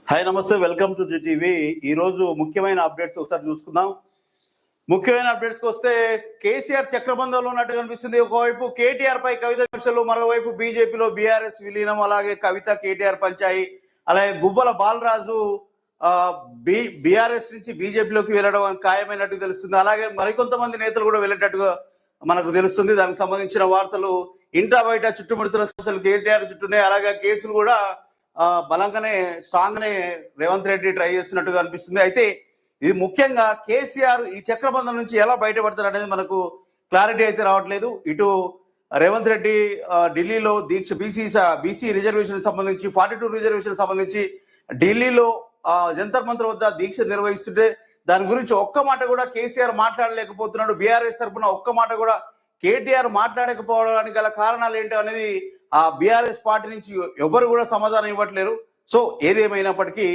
Hi నమస్తే, welcome to TV. ఈరోజు ముఖ్యమైన అప్డేట్స్ ఒకసారి చూసుకుందాం. ముఖ్యమైన అప్డేట్స్కి వస్తే కేసీఆర్ చక్రబంధంలో ఉన్నట్టు కనిపిస్తుంది. ఒకవైపు కేటీఆర్ పై కవిత విమర్శలు, మరోవైపు బీజేపీలో బీఆర్ఎస్ విలీనం, అలాగే కవిత కేటీఆర్ పంచాయి, అలాగే గువ్వల బాలరాజు బీఆర్ఎస్ నుంచి బీజేపీలోకి వెళ్ళడం ఖాయమైనట్టు తెలుస్తుంది. అలాగే మరికొంతమంది నేతలు కూడా వెళ్ళేటట్టుగా మనకు తెలుస్తుంది. దానికి సంబంధించిన వార్తలు ఇంటా బయట చుట్టుముడుతున్న సమస్యలు కేటీఆర్ చుట్టూనే. అలాగే కేసులు కూడా బలంగానే స్ట్రాంగ్నే రేవంత్ రెడ్డి ట్రై చేస్తున్నట్టుగా అనిపిస్తుంది. అయితే ఇది ముఖ్యంగా కేసీఆర్ ఈ చక్రబంధం నుంచి ఎలా బయటపడతారు అనేది మనకు క్లారిటీ అయితే రావట్లేదు. ఇటు రేవంత్ రెడ్డి ఢిల్లీలో దీక్ష బీసీ రిజర్వేషన్ సంబంధించి 42 రిజర్వేషన్ సంబంధించి ఢిల్లీలో జంతర్ మంతర్ వద్ద దీక్ష నిర్వహిస్తుంటే దాని గురించి ఒక్క మాట కూడా కేసీఆర్ మాట్లాడలేకపోతున్నాడు. బీఆర్ఎస్ తరఫున ఒక్క మాట కూడా కేటీఆర్ మాట్లాడకపోవడానికి గల కారణాలు ఏంటో అనేది ఆ బీఆర్ఎస్ పార్టీ నుంచి ఎవరు కూడా సమాధానం ఇవ్వట్లేరు. సో ఏదేమైనప్పటికీ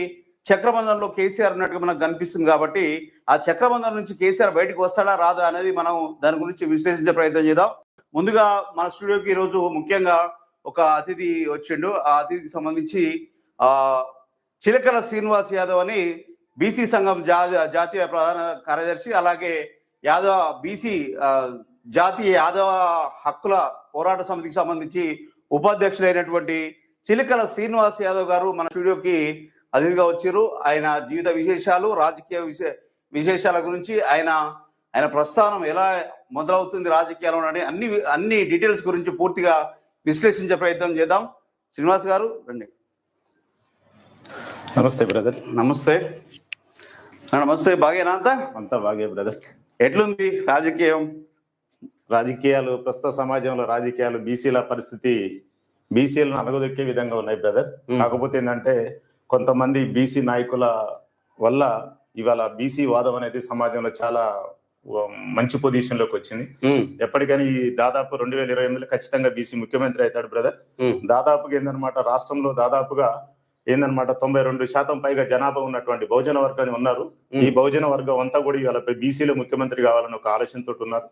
చక్రబంధంలో కేసీఆర్ ఉన్నట్టుగా మనకు కనిపిస్తుంది. కాబట్టి ఆ చక్రబంధం నుంచి కేసీఆర్ బయటకు వస్తాడా రాదా అనేది మనం దాని గురించి విశ్లేషించే ప్రయత్నం చేద్దాం. ముందుగా మన స్టూడియోకి ఈరోజు ముఖ్యంగా ఒక అతిథి వచ్చిండు. ఆ అతిథికి సంబంధించి చిలకల శ్రీనివాస్ యాదవ్ అని బీసీ సంఘం జాతీయ ప్రధాన కార్యదర్శి, అలాగే బీసీ జాతీయ యాదవ హక్కుల పోరాట సమితికి సంబంధించి ఉపాధ్యక్షులైనటువంటి చిలకల శ్రీనివాస్ యాదవ్ గారు మన స్టూడియోకి అతిథిగా వచ్చారు. ఆయన జీవిత విశేషాలు, రాజకీయ విశేషాల గురించి, ఆయన ప్రస్థానం ఎలా మొదలవుతుంది రాజకీయాల్లో అన్ని డీటెయిల్స్ గురించి పూర్తిగా విశ్లేషించే ప్రయత్నం చేద్దాం. శ్రీనివాస్ గారు రండి. నమస్తే బ్రదర్. నమస్తే. నమస్తే. బాగేనా? అంతా బాగే బ్రదర్. ఎట్లుంది రాజకీయాలు ప్రస్తుత సమాజంలో రాజకీయాలు బీసీల పరిస్థితి బీసీలను అనగదొక్కే విధంగా ఉన్నాయి బ్రదర్. కాకపోతే ఏంటంటే కొంతమంది బీసీ నాయకుల వల్ల ఇవాళ బీసీ వాదం అనేది సమాజంలో చాలా మంచి పొజిషన్ లోకి వచ్చింది. ఎప్పటికైనా ఈ దాదాపు 2028లో ఖచ్చితంగా బీసీ ముఖ్యమంత్రి అవుతాడు బ్రదర్. దాదాపుగా ఏందనమాట రాష్ట్రంలో దాదాపుగా ఏందనమాట 92% పైగా జనాభా ఉన్నటువంటి బహుజన వర్గాన్ని ఉన్నారు. ఈ బహుజన వర్గం అంతా కూడా ఇవాళ బీసీలో ముఖ్యమంత్రి కావాలని ఒక ఆలోచనతో ఉన్నారు.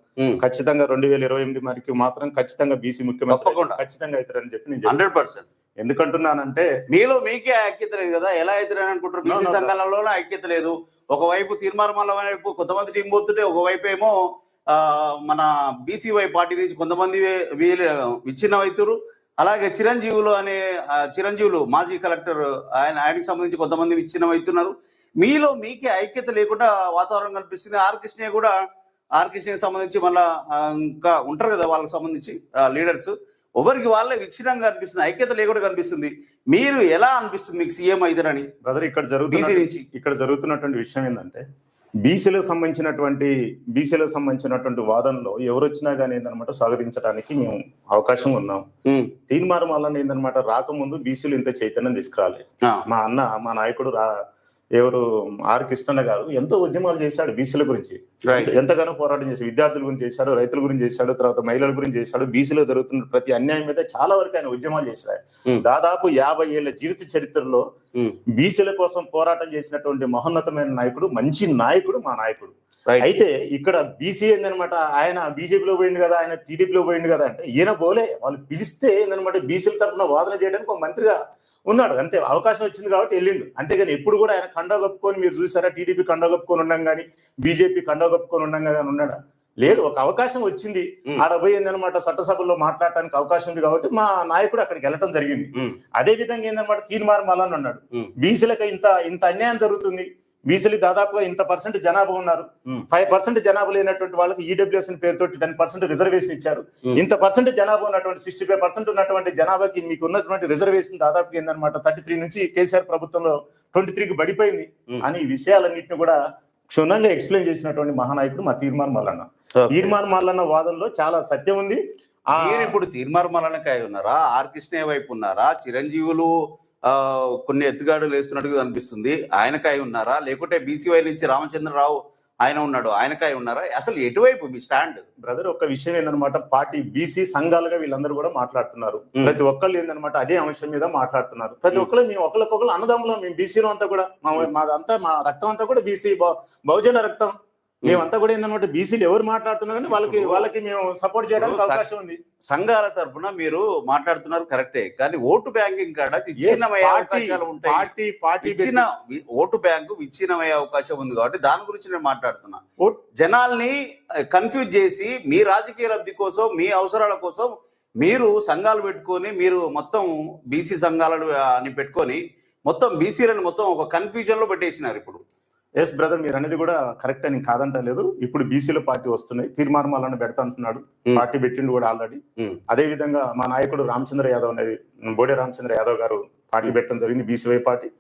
ఖచ్చితంగా 2028 వరకు మాత్రం ఖచ్చితంగా బీసీ ముఖ్యమంత్రి ఖచ్చితంగా అవుతారని చెప్పి నేను 100%. ఎందుకంటున్నానంటే మీకే ఐక్యత లేదు కదా, ఎలా అవుతారని అనుకుంటారు? బీసీ సంఘాలలోనే ఐక్యత లేదు. ఒకవైపు తీర్మానం వైపు కొంతమంది టీం పోతుంటే, ఒకవైపు ఏమో మన బీసీవై పార్టీ నుంచి కొంతమంది విచ్ఛిన్నమవుతారు. అలాగే చిరంజీవులు మాజీ కలెక్టర్ ఆయనకి సంబంధించి కొంతమంది విచ్ఛిన్నమవుతున్నారు. మీకే ఐక్యత లేకుండా వాతావరణం కనిపిస్తుంది. ఆర్ కృష్ణకి సంబంధించి మళ్ళా ఇంకా ఉంటారు కదా, వాళ్ళకి సంబంధించి లీడర్స్ ఎవరికి వాళ్ళే విచ్ఛిన్నంగా అనిపిస్తుంది, ఐక్యత లేకుండా కనిపిస్తుంది. మీరు ఎలా అనిపిస్తుంది మీకు సీఎం అవుతారని? బ్రదర్, ఇక్కడ జరుగుతున్నటువంటి విషయం ఏంటంటే బీసీలకు సంబంధించినటువంటి వాదనలో ఎవరు వచ్చినా కానీ ఏందనమాట స్వాగతించడానికి మేము అవకాశం ఉన్నాం. తీర్మానం వల్ల ఏందనమాట రాకముందు బీసీలు ఇంత చైతన్యం తీసుకురాలి. మా నాయకుడు ఎవరు ఆర్ కృష్ణన్న గారు ఎంతో ఉద్యమాలు చేశాడు బీసీల గురించి, ఎంతగానో పోరాటం చేశాడు. విద్యార్థుల గురించి చేశాడు, రైతుల గురించి చేశాడు, తర్వాత మహిళల గురించి చేశాడు. బీసీలో జరుగుతున్న ప్రతి అన్యాయం మీద చాలా వరకు ఆయన ఉద్యమాలు చేశాడు. దాదాపు 50 ఏళ్ల జీవిత చరిత్రలో బీసీల కోసం పోరాటం చేసినటువంటి మహోన్నతమైన నాయకుడు, మంచి నాయకుడు మా నాయకుడు. అయితే ఇక్కడ బీసీ ఏందనమాట, ఆయన బీజేపీలో పోయింది కదా, ఆయన టీడీపీలో పోయింది కదా అంటే ఈయన పోలే. వాళ్ళు పిలిస్తే ఏందనమాట బీసీల తరఫున వాదన చేయడానికి ఒక మంత్రిగా ఉన్నాడు, అంతే. అవకాశం వచ్చింది కాబట్టి వెళ్ళిండు, అంతేగాని ఎప్పుడు కూడా ఆయన కండా కప్పుకొని మీరు చూసారా? టీడీపీ కండా కప్పుకొని ఉన్నాం కానీ బీజేపీ కండా కప్పుకొని ఉన్నాం కానీ ఉన్నాడా? లేదు. ఒక అవకాశం వచ్చింది, ఆడ పోయిందనమాట చట్టసభలో మాట్లాడటానికి అవకాశం ఉంది కాబట్టి మా నాయకుడు అక్కడికి వెళ్ళటం జరిగింది. అదే విధంగా ఏందనమాట తీర్మానం అలానే ఉన్నాడు. బీసీలకు ఇంత అన్యాయం జరుగుతుంది, బీసీలు దాదాపుగా ఇంత % జనాభా ఉన్నారు, 5% జనాభా లేనటువంటి వాళ్ళకి ఈడబ్ల్యూఎస్ పేరుతో 10% రిజర్వేషన్ ఇచ్చారు. ఇంత % జనాభా ఉన్నటువంటి 65% ఉన్నటువంటి జనాభాకి మీకు ఉన్నటువంటి రిజర్వేషన్ దాదాపు ఏందనమాట 33 నుంచి కేసీఆర్ ప్రభుత్వంలో 23కి పడిపోయింది అని ఈ విషయాలన్నింటినీ కూడా క్షుణ్ణంగా ఎక్స్ప్లెయిన్ చేసినటువంటి మహానాయకుడు మా తీర్మానం మల్లన్న. తీర్మానం మల్లన్న వాదనలో చాలా సత్యం ఉంది. మీరు ఇప్పుడు తీర్మానం మల్లన్నకాయ ఉన్నారా, ఆర్ కృష్ణ వైపు ఉన్నారా, చిరంజీవులు కొన్ని ఎత్తుగాడులు వేస్తున్నట్టుగా అనిపిస్తుంది, ఆయనకాయ ఉన్నారా, లేకుంటే బీసీవై నుంచి రామచంద్రరావు ఆయన ఉన్నాడు, ఆయనకాయ ఉన్నారా? అసలు ఎటువైపు మీ స్టాండ్? బ్రదర్, ఒక విషయం ఏందనమాట, పార్టీ బీసీ సంఘాలుగా వీళ్ళందరూ కూడా మాట్లాడుతున్నారు. ప్రతి ఒక్కళ్ళు ఏందనమాట అదే అంశం మీద మాట్లాడుతున్నారు. ప్రతి ఒక్కరు మేము ఒకరికొకరు అన్నదమ్ములో, మేము బీసీలో అంతా కూడా మా రక్తం అంతా కూడా బీసీ బహుజన రక్తం. మేమంతా కూడా ఏంటన్నమాట బీసీలు ఎవరు మాట్లాడుతున్నా కానీ వాళ్ళకి మేము సపోర్ట్ చేయడానికి అవకాశం ఉంది. సంఘాల తరపున మీరు మాట్లాడుతున్నారు కరెక్టే, కానీ ఓటు బ్యాంకింగ్ కాడ విచ్ఛిన్నమయ్యే అవకాశాలు ఉంటాయి. ఓటు బ్యాంకు విచ్ఛిన్నమయ్యే అవకాశం ఉంది కాబట్టి దాని గురించి నేను మాట్లాడుతున్నా. జనాల్ని కన్ఫ్యూజ్ చేసి మీ రాజకీయ లబ్ధి కోసం, మీ అవసరాల కోసం మీరు సంఘాలు పెట్టుకొని, మీరు మొత్తం బీసీ సంఘాలను అని పెట్టుకొని మొత్తం బీసీలను మొత్తం ఒక కన్ఫ్యూజన్ లో పెట్టేసినారు. ఇప్పుడు ఎస్ బ్రదర్, మీరు అనేది కూడా కరెక్ట్ అని కాదంటలేదు. ఇప్పుడు బీసీల పార్టీ వస్తున్నాయి, తీర్మానాలను పెడతా అంటున్నాడు, పార్టీ పెట్టిండు కూడా ఆల్రెడీ. అదే విధంగా మా నాయకుడు రామచంద్ర యాదవ్ అనేది, బోడే రామచంద్ర యాదవ్ గారు పార్టీ పెట్టడం జరిగింది, బీసీవై పార్టీ.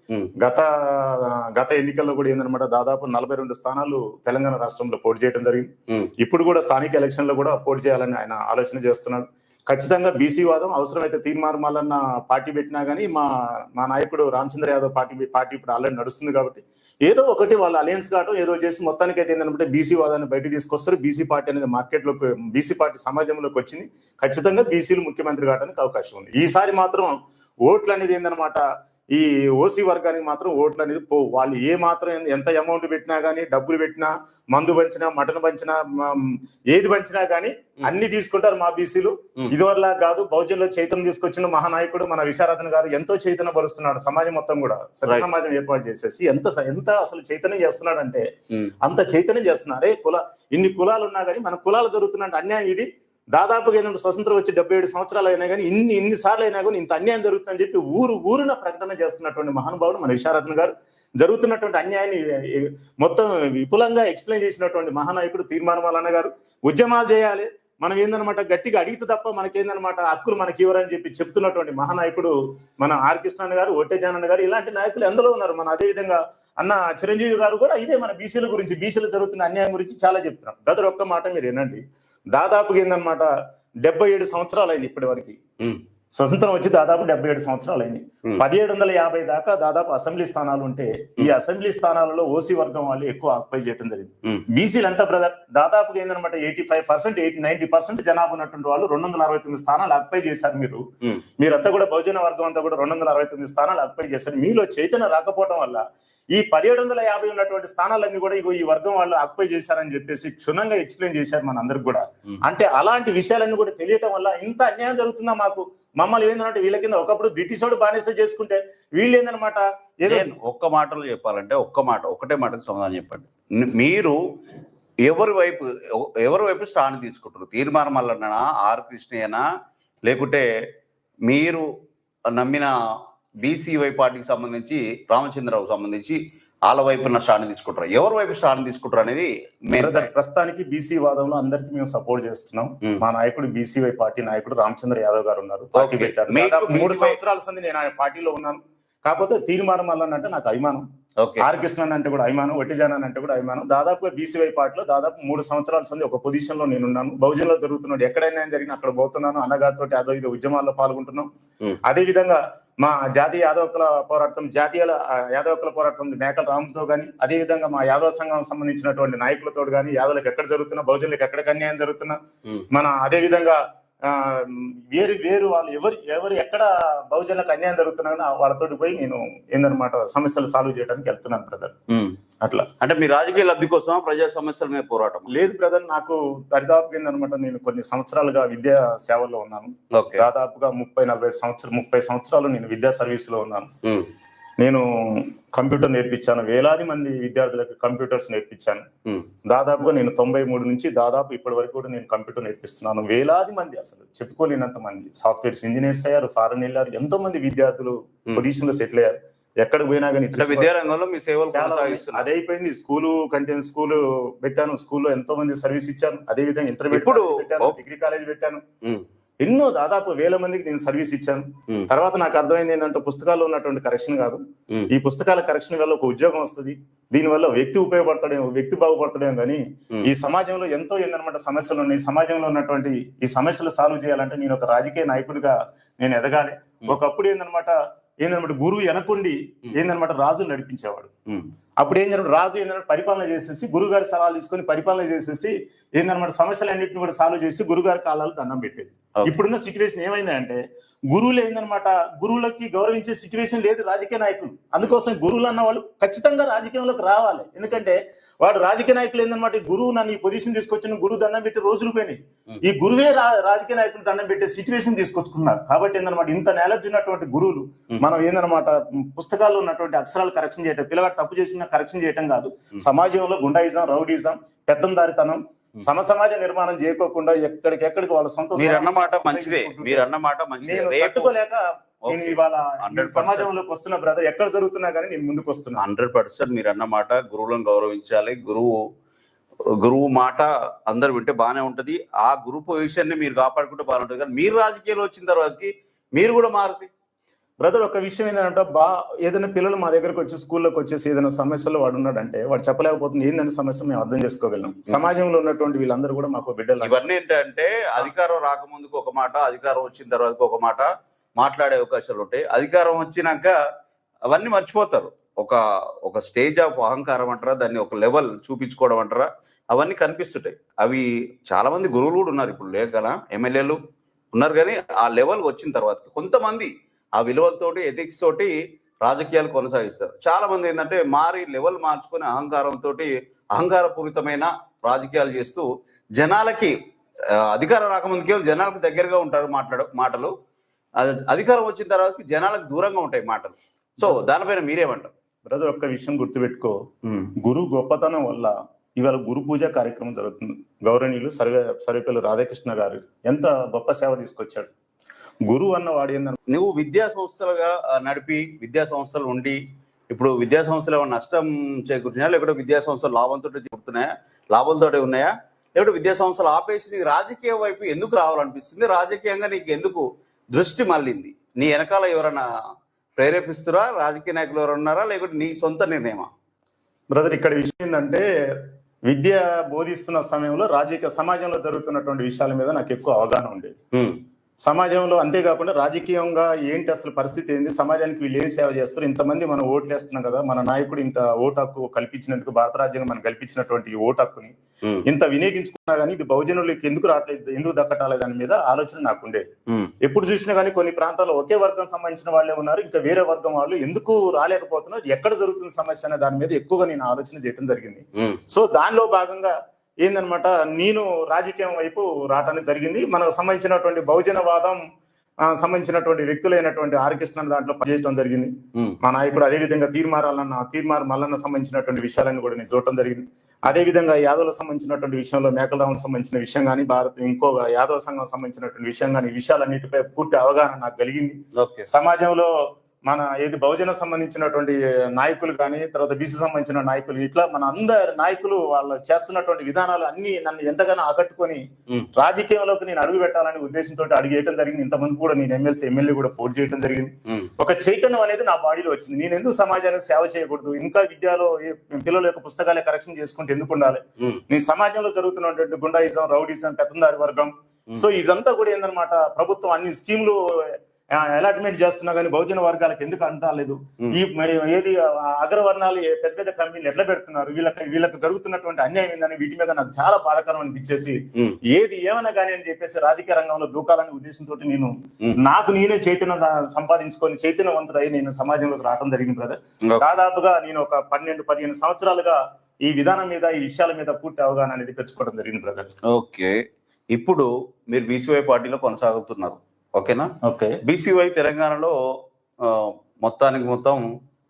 గత ఎన్నికల్లో కూడా ఏందనమాట దాదాపు 42 స్థానాలు తెలంగాణ రాష్ట్రంలో పోటీ చేయడం జరిగింది. ఇప్పుడు కూడా స్థానిక ఎలక్షన్ లో కూడా పోటీ చేయాలని ఆయన ఆలోచన చేస్తున్నాడు. ఖచ్చితంగా బీసీ వాదం అవసరమైతే తీర్మానాలన్న పార్టీ పెట్టినా కానీ మా నాయకుడు రామచంద్ర యాదవ్ పార్టీ ఇప్పుడు ఆల్రెడీ నడుస్తుంది కాబట్టి ఏదో ఒకటి వాళ్ళు అలయన్స్ కావడం ఏదో చేసి మొత్తానికి అయితే ఏంటంటే బీసీ వాదాన్ని బయటకు తీసుకొస్తారు. బీసీ పార్టీ అనేది మార్కెట్లోకి, బీసీ పార్టీ సమాజంలోకి వచ్చింది. ఖచ్చితంగా బీసీలు ముఖ్యమంత్రి కావడానికి అవకాశం ఉంది. ఈసారి మాత్రం ఓట్లు అనేది ఏందనమాట, ఈ ఓసీ వర్గానికి మాత్రం ఓట్లు అనేది వాళ్ళు ఏ మాత్రం ఎంత అమౌంట్ పెట్టినా కానీ, డబ్బులు పెట్టినా, మందు పంచినా, మటన్ పంచినా, ఏది పంచినా కానీ అన్ని తీసుకుంటారు మా బీసీలు. ఇదివరలా కాదు, బహుజన్లో చైతన్యం తీసుకొచ్చిన మహానాయకుడు మన విశారదన్ గారు ఎంతో చైతన్య పరుస్తున్నాడు. సమాజం మొత్తం కూడా సభ్య సమాజం ఏర్పాటు చేసేసి ఎంత అసలు చైతన్యం చేస్తున్నాడు అంటే అంత చైతన్యం చేస్తున్నారే. ఇన్ని కులాలు ఉన్నా కానీ మన కులాలు జరుగుతున్న అన్యాయం ఇది. దాదాపుగా స్వతంత్రం వచ్చి 77 సంవత్సరాలు అయినా కానీ ఇన్నిసార్లు అయినా కానీ ఇంత అన్యాయం జరుగుతుందని చెప్పి ఊరున ప్రకటన చేస్తున్నటువంటి మహానుభావుడు మన విశారదన్ గారు. జరుగుతున్నటువంటి అన్యాయాన్ని మొత్తం విపులంగా ఎక్స్ప్లెయిన్ చేసినటువంటి మహానాయకుడు తీర్మానం గారు. ఉద్యమాలు చేయాలి, మనం ఏందనమాట గట్టిగా అడిగితే తప్ప మనకేందనమాట హక్కులు మనకి ఇవ్వరని చెప్పి చెప్తున్నటువంటి మహానాయకుడు మన ఆర్ కృష్ణ గారు, ఒట్టేజానన్న గారు, ఇలాంటి నాయకులు ఎందులో ఉన్నారు. మన అదేవిధంగా అన్న చిరంజీవి గారు కూడా ఇదే మన బీసీల గురించి, బీసీలు జరుగుతున్న అన్యాయం గురించి చాలా చెప్తున్నాం. బ్రదర్ ఒక్క మాట మీరు వినండి. దాదాపుగా ఏందనమాట 77 సంవత్సరాలు అయింది ఇప్పటి వరకు. స్వతంత్రం వచ్చి దాదాపు 77 సంవత్సరాలు అయింది. 1750 దాకా దాదాపు అసెంబ్లీ స్థానాలు ఉంటే ఈ అసెంబ్లీ స్థానాలలో ఓసీ వర్గం వాళ్ళు ఎక్కువ ఆక్యుపై చేయడం జరిగింది. బీసీలు ఎంత బ్రదర్ దాదాపుగా ఏందనమాట 85%, 90% జనాభా ఉన్నటువంటి వాళ్ళు 269 స్థానాలు ఆక్యుపై చేశారు. మీరంతా కూడా బహుజన వర్గం అంతా కూడా 269 స్థానాలు ఆక్యుపై చేశారు. మీలో చైతన్యం రాకపోవడం వల్ల ఈ 1750 ఉన్నటువంటి స్థానాలన్నీ కూడా ఈ వర్గం వాళ్ళు ఆక్యుపై చేశారని చెప్పేసి క్షుణ్ణంగా ఎక్స్ప్లెయిన్ చేశారు మనందరికి కూడా. అంటే అలాంటి విషయాలన్నీ కూడా తెలియటం వల్ల ఇంత అన్యాయం జరుగుతుందా మాకు? మమ్మల్ని ఏంటంటే వీళ్ళ కింద ఒకప్పుడు బ్రిటిష్ వాడు బానిస చేసుకుంటే వీళ్ళు ఏందనమాట ఏదో ఒక్క మాటలో చెప్పాలంటే ఒకటే మాటకు సమాధానం చెప్పండి. మీరు ఎవరి వైపు స్టాండ్ తీసుకుంటారు? తీర్మానం మల్లన్ననా, ఆర్ కృష్ణయ్యనా, లేకుంటే మీరు నమ్మిన బీసీవై పార్టీకి సంబంధించి రామచంద్రరావు సంబంధించి వాళ్ళ వైపున స్టాండ్ తీసుకుంటారు? ఎవరి వైపు స్టాండ్ తీసుకుంటారు అనేది ప్రస్తుతానికి బీసీ వాదంలో అందరికి మేము సపోర్ట్ చేస్తున్నాం. మా నాయకుడు బీసీవై పార్టీ నాయకుడు రామచంద్ర యాదవ్ గారు ఉన్నారు, పార్టీ పెట్టారు. 3 సంవత్సరాల సంది నేను ఆయన పార్టీలో ఉన్నాను. కాకపోతే తీర్మానం వల్ల అంటే నాకు అభిమానం, ఆర్ కృష్ణ అంటే కూడా అభిమానం, ఒట్టిజానన్ అంటే కూడా అభిమానం. దాదాపుగా బీసీవై పార్టీలో దాదాపు 3 సంవత్సరాల సంది ఒక పొజిషన్ లో నేనున్నాను. బహుజన్లో జరుగుతున్నాడు, ఎక్కడైనా జరిగిన అక్కడ పోతున్నాను. అన్నగారితో అదో ఇది ఉద్యమాల్లో పాల్గొంటున్నాం. అదే విధంగా మా జాతీయ యాదవ కుల పోరాటం, యాదవ కుల పోరాటం మేకల రాముతో కానీ, అదేవిధంగా మా యాదవ సంఘం సంబంధించినటువంటి నాయకులతో కానీ, యాదవులకు ఎక్కడ జరుగుతున్నా, బహుజనులకు ఎక్కడికి అన్యాయం జరుగుతున్నా, మన అదేవిధంగా వేరు వాళ్ళు ఎవరు ఎక్కడ బహుజనులకు అన్యాయం జరుగుతున్నా వాళ్ళతో పోయి నేను ఏందనమాట సమస్యలు సాల్వ్ చేయడానికి వెళ్తున్నాను బ్రదర్. అట్లా అంటే మీ రాజకీయ లబ్ధి కోసం ప్రజా సమస్యల మీద పోరాటం లేదు బ్రదర్. నాకు దరిదాపు ఏందనమాట నేను కొన్ని సంవత్సరాలుగా విద్యా సేవల్లో ఉన్నాను. దాదాపుగా 30 సంవత్సరాలు నేను విద్యా సర్వీస్ లో ఉన్నాను. నేను కంప్యూటర్ నేర్పించాను, వేలాది మంది విద్యార్థులకు కంప్యూటర్స్ నేర్పించాను. దాదాపుగా నేను 93 నుంచి దాదాపు ఇప్పటి వరకు కూడా నేను కంప్యూటర్ నేర్పిస్తున్నాను. వేలాది మంది, అసలు చెప్పుకోలేనంత మంది సాఫ్ట్వేర్స్ ఇంజనీర్స్ అయ్యారు, ఫారెన్ వెళ్ళారు, ఎంతో మంది విద్యార్థులు పొజిషన్ లో సెటిల్ అయ్యారు. ఎక్కడికి పోయినా కానీ విద్యారంగంలో మీ సేవలు అదే అయిపోయింది. స్కూలు పెట్టాను, స్కూల్లో ఎంతో మంది సర్వీస్ ఇచ్చాను. అదే విధంగా ఇంటర్మీడియట్ పెట్టాను, డిగ్రీ కాలేజ్ పెట్టాను. ఎన్నో దాదాపు వేల మందికి నేను సర్వీస్ ఇచ్చాను. తర్వాత నాకు అర్థమైంది ఏంటంటే పుస్తకాల్లో ఉన్నటువంటి కరెక్షన్ కాదు, ఈ పుస్తకాల కరెక్షన్ వల్ల ఒక ఉద్యోగం వస్తుంది, దీనివల్ల వ్యక్తి ఉపయోగపడతాడేమో, వ్యక్తి బాగుపడతాడేమో. కానీ ఈ సమాజంలో ఎంతో ఏందనమాట సమస్యలు ఉన్నాయి. సమాజంలో ఉన్నటువంటి ఈ సమస్యలు సాల్వ్ చేయాలంటే నేను ఒక రాజకీయ నాయకుడిగా నేను ఎదగాలి. ఒకప్పుడు ఏందనమాట గురువు వెనకుండి ఏందనమాట రాజులు నడిపించేవాడు. అప్పుడు ఏం జరిగింది, రాజు ఏంటంటే పరిపాలన చేసేసి గురుగారి సలహాలు తీసుకొని పరిపాలన చేసేసి ఏందన్నమాట సమస్యలన్నింటిని కూడా సాల్వ్ చేసి గురుగారి కాలాలు దండం పెట్టేది. ఇప్పుడున్న సిచ్యువేషన్ ఏమైందంటే గురువులు ఏందనమాట, గురువులకి గౌరవించే సిచ్యువేషన్ లేదు రాజకీయ నాయకులు. అందుకోసం గురువులు అన్న వాళ్ళు ఖచ్చితంగా రాజకీయంలోకి రావాలి. ఎందుకంటే వాడు రాజకీయ నాయకులు ఏందనమాట, ఈ గురువు నన్ను ఈ పొజిషన్ తీసుకొచ్చిన గురువు దండం పెట్టి రోజులు పోయినాయి. ఈ గురువే రాజకీయ నాయకులు దండం పెట్టే సిచ్యువేషన్ తీసుకొచ్చుకున్నారు. కాబట్టి ఏందనమాట ఇంత నాలెడ్జ్ ఉన్నటువంటి గురువులు మనం ఏందనమాట పుస్తకాల్లో ఉన్నటువంటి అక్షరాలు కరెక్షన్ చేయటం, పిల్లవాడు తప్పు చేసిన కరెక్షన్ చేయటం కాదు, సమాజంలో గుండాయిజం, రౌడీజం, పెత్తందారితనం, సమాజ నిర్మాణం చేయకోకుండా ఎక్కడికెక్కడికి వాళ్ళ సొంత మీరన్నమాట మంచిదే. తట్టుకోలేక నేను ఇవాళ సమాజంలోకి వస్తున్న బ్రదర్, ఎక్కడ జరుగుతున్నా కానీ నేను ముందుకు వస్తున్నా. 100% మీరు అన్నమాట గురువులను గౌరవించాలి. గురువు మాట అందరు వింటే బాగానే ఉంటది. ఆ గురు పొజిషన్ ని మీరు కాపాడుకుంటే బాగుంటుంది. కానీ మీరు రాజకీయాలు వచ్చిన తర్వాతకి మీరు కూడా మారుతాయి బ్రదర్. ఒక విషయం ఏంటంటే ఏదైనా పిల్లలు మా దగ్గరకు వచ్చి స్కూల్లోకి వచ్చేసి ఏదైనా సమస్యలో వాడు ఉన్నాడంటే వాడు చెప్పలేకపోతుంది ఏందని సమస్య మేము అర్థం చేసుకోగలం. సమాజంలో ఉన్నటువంటి వీళ్ళందరూ కూడా మాకు బిడ్డలు. ఇవన్నీ ఏంటంటే అధికారం రాకముందుకు ఒక మాట, అధికారం వచ్చిన తర్వాత ఒక మాట మాట్లాడే అవకాశాలు ఉంటాయి. అధికారం వచ్చినాక అవన్నీ మర్చిపోతారు. ఒక స్టేజ్ ఆఫ్ అహంకారం అంటారా, దాన్ని ఒక లెవెల్ చూపించుకోవడం అంటారా, అవన్నీ కనిపిస్తుంటాయి. అవి చాలా మంది గురువులు కూడా ఉన్నారు ఇప్పుడు, లేక కదా ఎమ్మెల్యేలు ఉన్నారు. కానీ ఆ లెవెల్ వచ్చిన తర్వాత కొంతమంది ఆ విలువలతోటి, ఎథిక్స్ తోటి రాజకీయాలు కొనసాగిస్తారు. చాలా మంది ఏంటంటే లెవెల్ మార్చుకొని అహంకారపూరితమైన రాజకీయాలు చేస్తూ జనాలకి అధికారం రాకముందు కేవలం జనాలకు దగ్గరగా ఉంటారు మాటలు, అధికారం వచ్చిన తర్వాత జనాలకు దూరంగా ఉంటాయి మాటలు. సో దానిపైన మీరేమంటారు బ్రదర్? ఒక్క విషయం గుర్తుపెట్టుకో, గురువు గొప్పతనం వల్ల ఇవాళ గురు పూజ కార్యక్రమం జరుగుతుంది. గౌరవనీయులు సర్వేపల్లి రాధాకృష్ణ గారు ఎంత గొప్ప సేవ తీసుకొచ్చాడు. గురువు అన్న వాడు ఏంటంటే, నువ్వు విద్యా సంస్థలుగా నడిపి విద్యా సంస్థలు ఉండి ఇప్పుడు విద్యా సంస్థలు ఏమైనా నష్టం చేకూర్చున్నాయా, లేకపోతే విద్యా సంస్థలు లాభంతో చెబుతున్నాయా, లాభాలతో ఉన్నాయా, లేకపోతే విద్యా సంస్థలు ఆపేసి నీకు రాజకీయ వైపు ఎందుకు రావాలనిపిస్తుంది? రాజకీయంగా నీకు ఎందుకు దృష్టి మళ్ళింది? నీ వెనకాల ఎవరైనా ప్రేరేపిస్తురా, రాజకీయ నాయకులు ఎవరు ఉన్నారా, లేకపోతే నీ సొంత నిర్ణయమా? బ్రదర్, ఇక్కడ విషయం ఏంటంటే విద్య బోధిస్తున్న సమయంలో సమాజంలో జరుగుతున్నటువంటి విషయాల మీద నాకు ఎక్కువ అవగాహన ఉండేది. సమాజంలో అంతేకాకుండా రాజకీయంగా ఏంటి అసలు పరిస్థితి ఏంది, సమాజానికి వీళ్ళు ఏం సేవ చేస్తారు, ఇంతమంది మనం ఓట్లు వేస్తున్నాం కదా, మన నాయకుడు ఇంత ఓటు హక్కు కల్పించినందుకు, భారత రాజ్యాంగం మనం కల్పించినటువంటి ఓటు హక్కుని ఇంత వినియోగించుకున్నా కానీ ఇది బహుజనులకి ఎందుకు రావట్లేదు, ఎందుకు దక్కటాలేదు దాని మీద ఆలోచన నాకు ఉండేది. ఎప్పుడు చూసినా కానీ కొన్ని ప్రాంతాల్లో ఒకే వర్గం సంబంధించిన వాళ్ళే ఉన్నారు, ఇంకా వేరే వర్గం వాళ్ళు ఎందుకు రాలేకపోతున్నారు, ఎక్కడ జరుగుతున్న సమస్య అనే దాని మీద ఎక్కువగా నేను ఆలోచన చేయడం జరిగింది. సో దానిలో భాగంగా ఏందనమాట నేను రాజకీయం వైపు రావడానికి జరిగింది. మనకు సంబంధించినటువంటి బహుజనవాదం సంబంధించినటువంటి వ్యక్తులైనటువంటి ఆర్ కృష్ణ దాంట్లో పనిచేయడం జరిగింది. మా నాయకుడు అదేవిధంగా తీర్మార్ మల్లన్న సంబంధించినటువంటి విషయాలను కూడా నేను చూడటం జరిగింది. అదేవిధంగా యాదవులకు సంబంధించినటువంటి విషయంలో మేకలరావుకు సంబంధించిన విషయం కానీ, ఇంకో యాదవ సంఘం సంబంధించినటువంటి విషయం కానీ, ఈ విషయాలన్నిటిపై పూర్తి అవగాహన నాకు కలిగింది. సమాజంలో మన బహుజన సంబంధించినటువంటి నాయకులు కానీ, తర్వాత బీసీ సంబంధించిన నాయకులు, ఇట్లా మన అందరి నాయకులు వాళ్ళు చేస్తున్నటువంటి విధానాలు అన్ని నన్ను ఎంతగానో ఆకట్టుకొని రాజకీయంలోకి నేను అడుగు పెట్టాలనే ఉద్దేశంతో అడుగేయడం జరిగింది. ఇంతమంది కూడా నేను ఎమ్మెల్యే కూడా పోటీ చేయడం జరిగింది. ఒక చైతన్యం అనేది నా బాడీలో వచ్చింది. నేను ఎందుకు సమాజానికి సేవ చేయకూడదు, ఇంకా విద్యలో పిల్లల యొక్క పుస్తకాలే కరెక్షన్ చేసుకుంటే ఎందుకు ఉండాలి, నేను సమాజంలో జరుగుతున్నటువంటి గుండాయిజం, రౌడీజం, పెత్తందారి వర్గం, సో ఇదంతా కూడా ఏందనమాట ప్రభుత్వం అన్ని స్కీములు అలాట్మెంట్ చేస్తున్నా కానీ బహుజన వర్గాలకు ఎందుకు అంటాలేదు, అగ్రవర్ణాలు పెద్ద పెద్ద కంపెనీలు ఎట్లా పెడుతున్నారు, వీళ్ళకి జరుగుతున్నటువంటి అన్యాయం ఏందని వీటి మీద నాకు చాలా బాధాకరం అనిపించేసి ఏది ఏమైనా కానీ అని చెప్పేసి రాజకీయ రంగంలో దూకాలనే ఉద్దేశంతో నేనే చైతన్యం సంపాదించుకొని చైతన్యవంతుడై నేను సమాజంలోకి రావడం జరిగింది బ్రదర్. దాదాపుగా నేను ఒక 12-15 సంవత్సరాలుగా ఈ విధానం మీద, ఈ విషయాల మీద పూర్తి అవగాహన అనేది పెంచుకోవడం జరిగింది బ్రదర్. ఓకే, ఇప్పుడు మీరు బీసీవై పార్టీలో కొనసాగుతున్నారు, ఓకేనా? ఓకే. బీసీవై తెలంగాణలో మొత్తం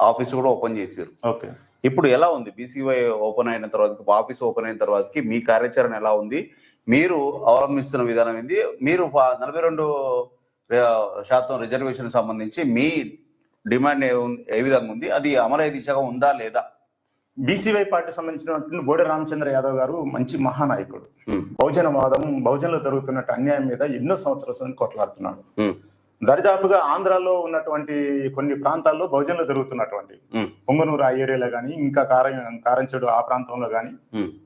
ఆఫీస్ కూడా ఓపెన్ చేశారు. ఓకే. ఇప్పుడు ఎలా ఉంది బీసీవై ఓపెన్ అయిన తర్వాత, ఆఫీస్ ఓపెన్ అయిన తర్వాతకి మీ కార్యాచరణ ఎలా ఉంది, మీరు అవలంబిస్తున్న విధానం ఏంది, మీరు 42% రిజర్వేషన్ సంబంధించి మీ డిమాండ్ ఏ విధంగా ఉంది, అది అమలయ్యే దిశగా ఉందా లేదా? బీసీవై పార్టీ సంబంధించినటువంటి బోడే రామచంద్ర యాదవ్ గారు మంచి మహానాయకుడు. బహుజనవాదం, బహుజనులు జరుగుతున్నట్టు అన్యాయం మీద ఎన్నో సంవత్సరాల కొట్లాడుతున్నాడు. దరిదాపుగా ఆంధ్రాలో ఉన్నటువంటి కొన్ని ప్రాంతాల్లో బహుజనులు జరుగుతున్నటువంటి పొంగనూరు ఆ ఏరియాలో కానీ, ఇంకా కారంచెడు ఆ ప్రాంతంలో కానీ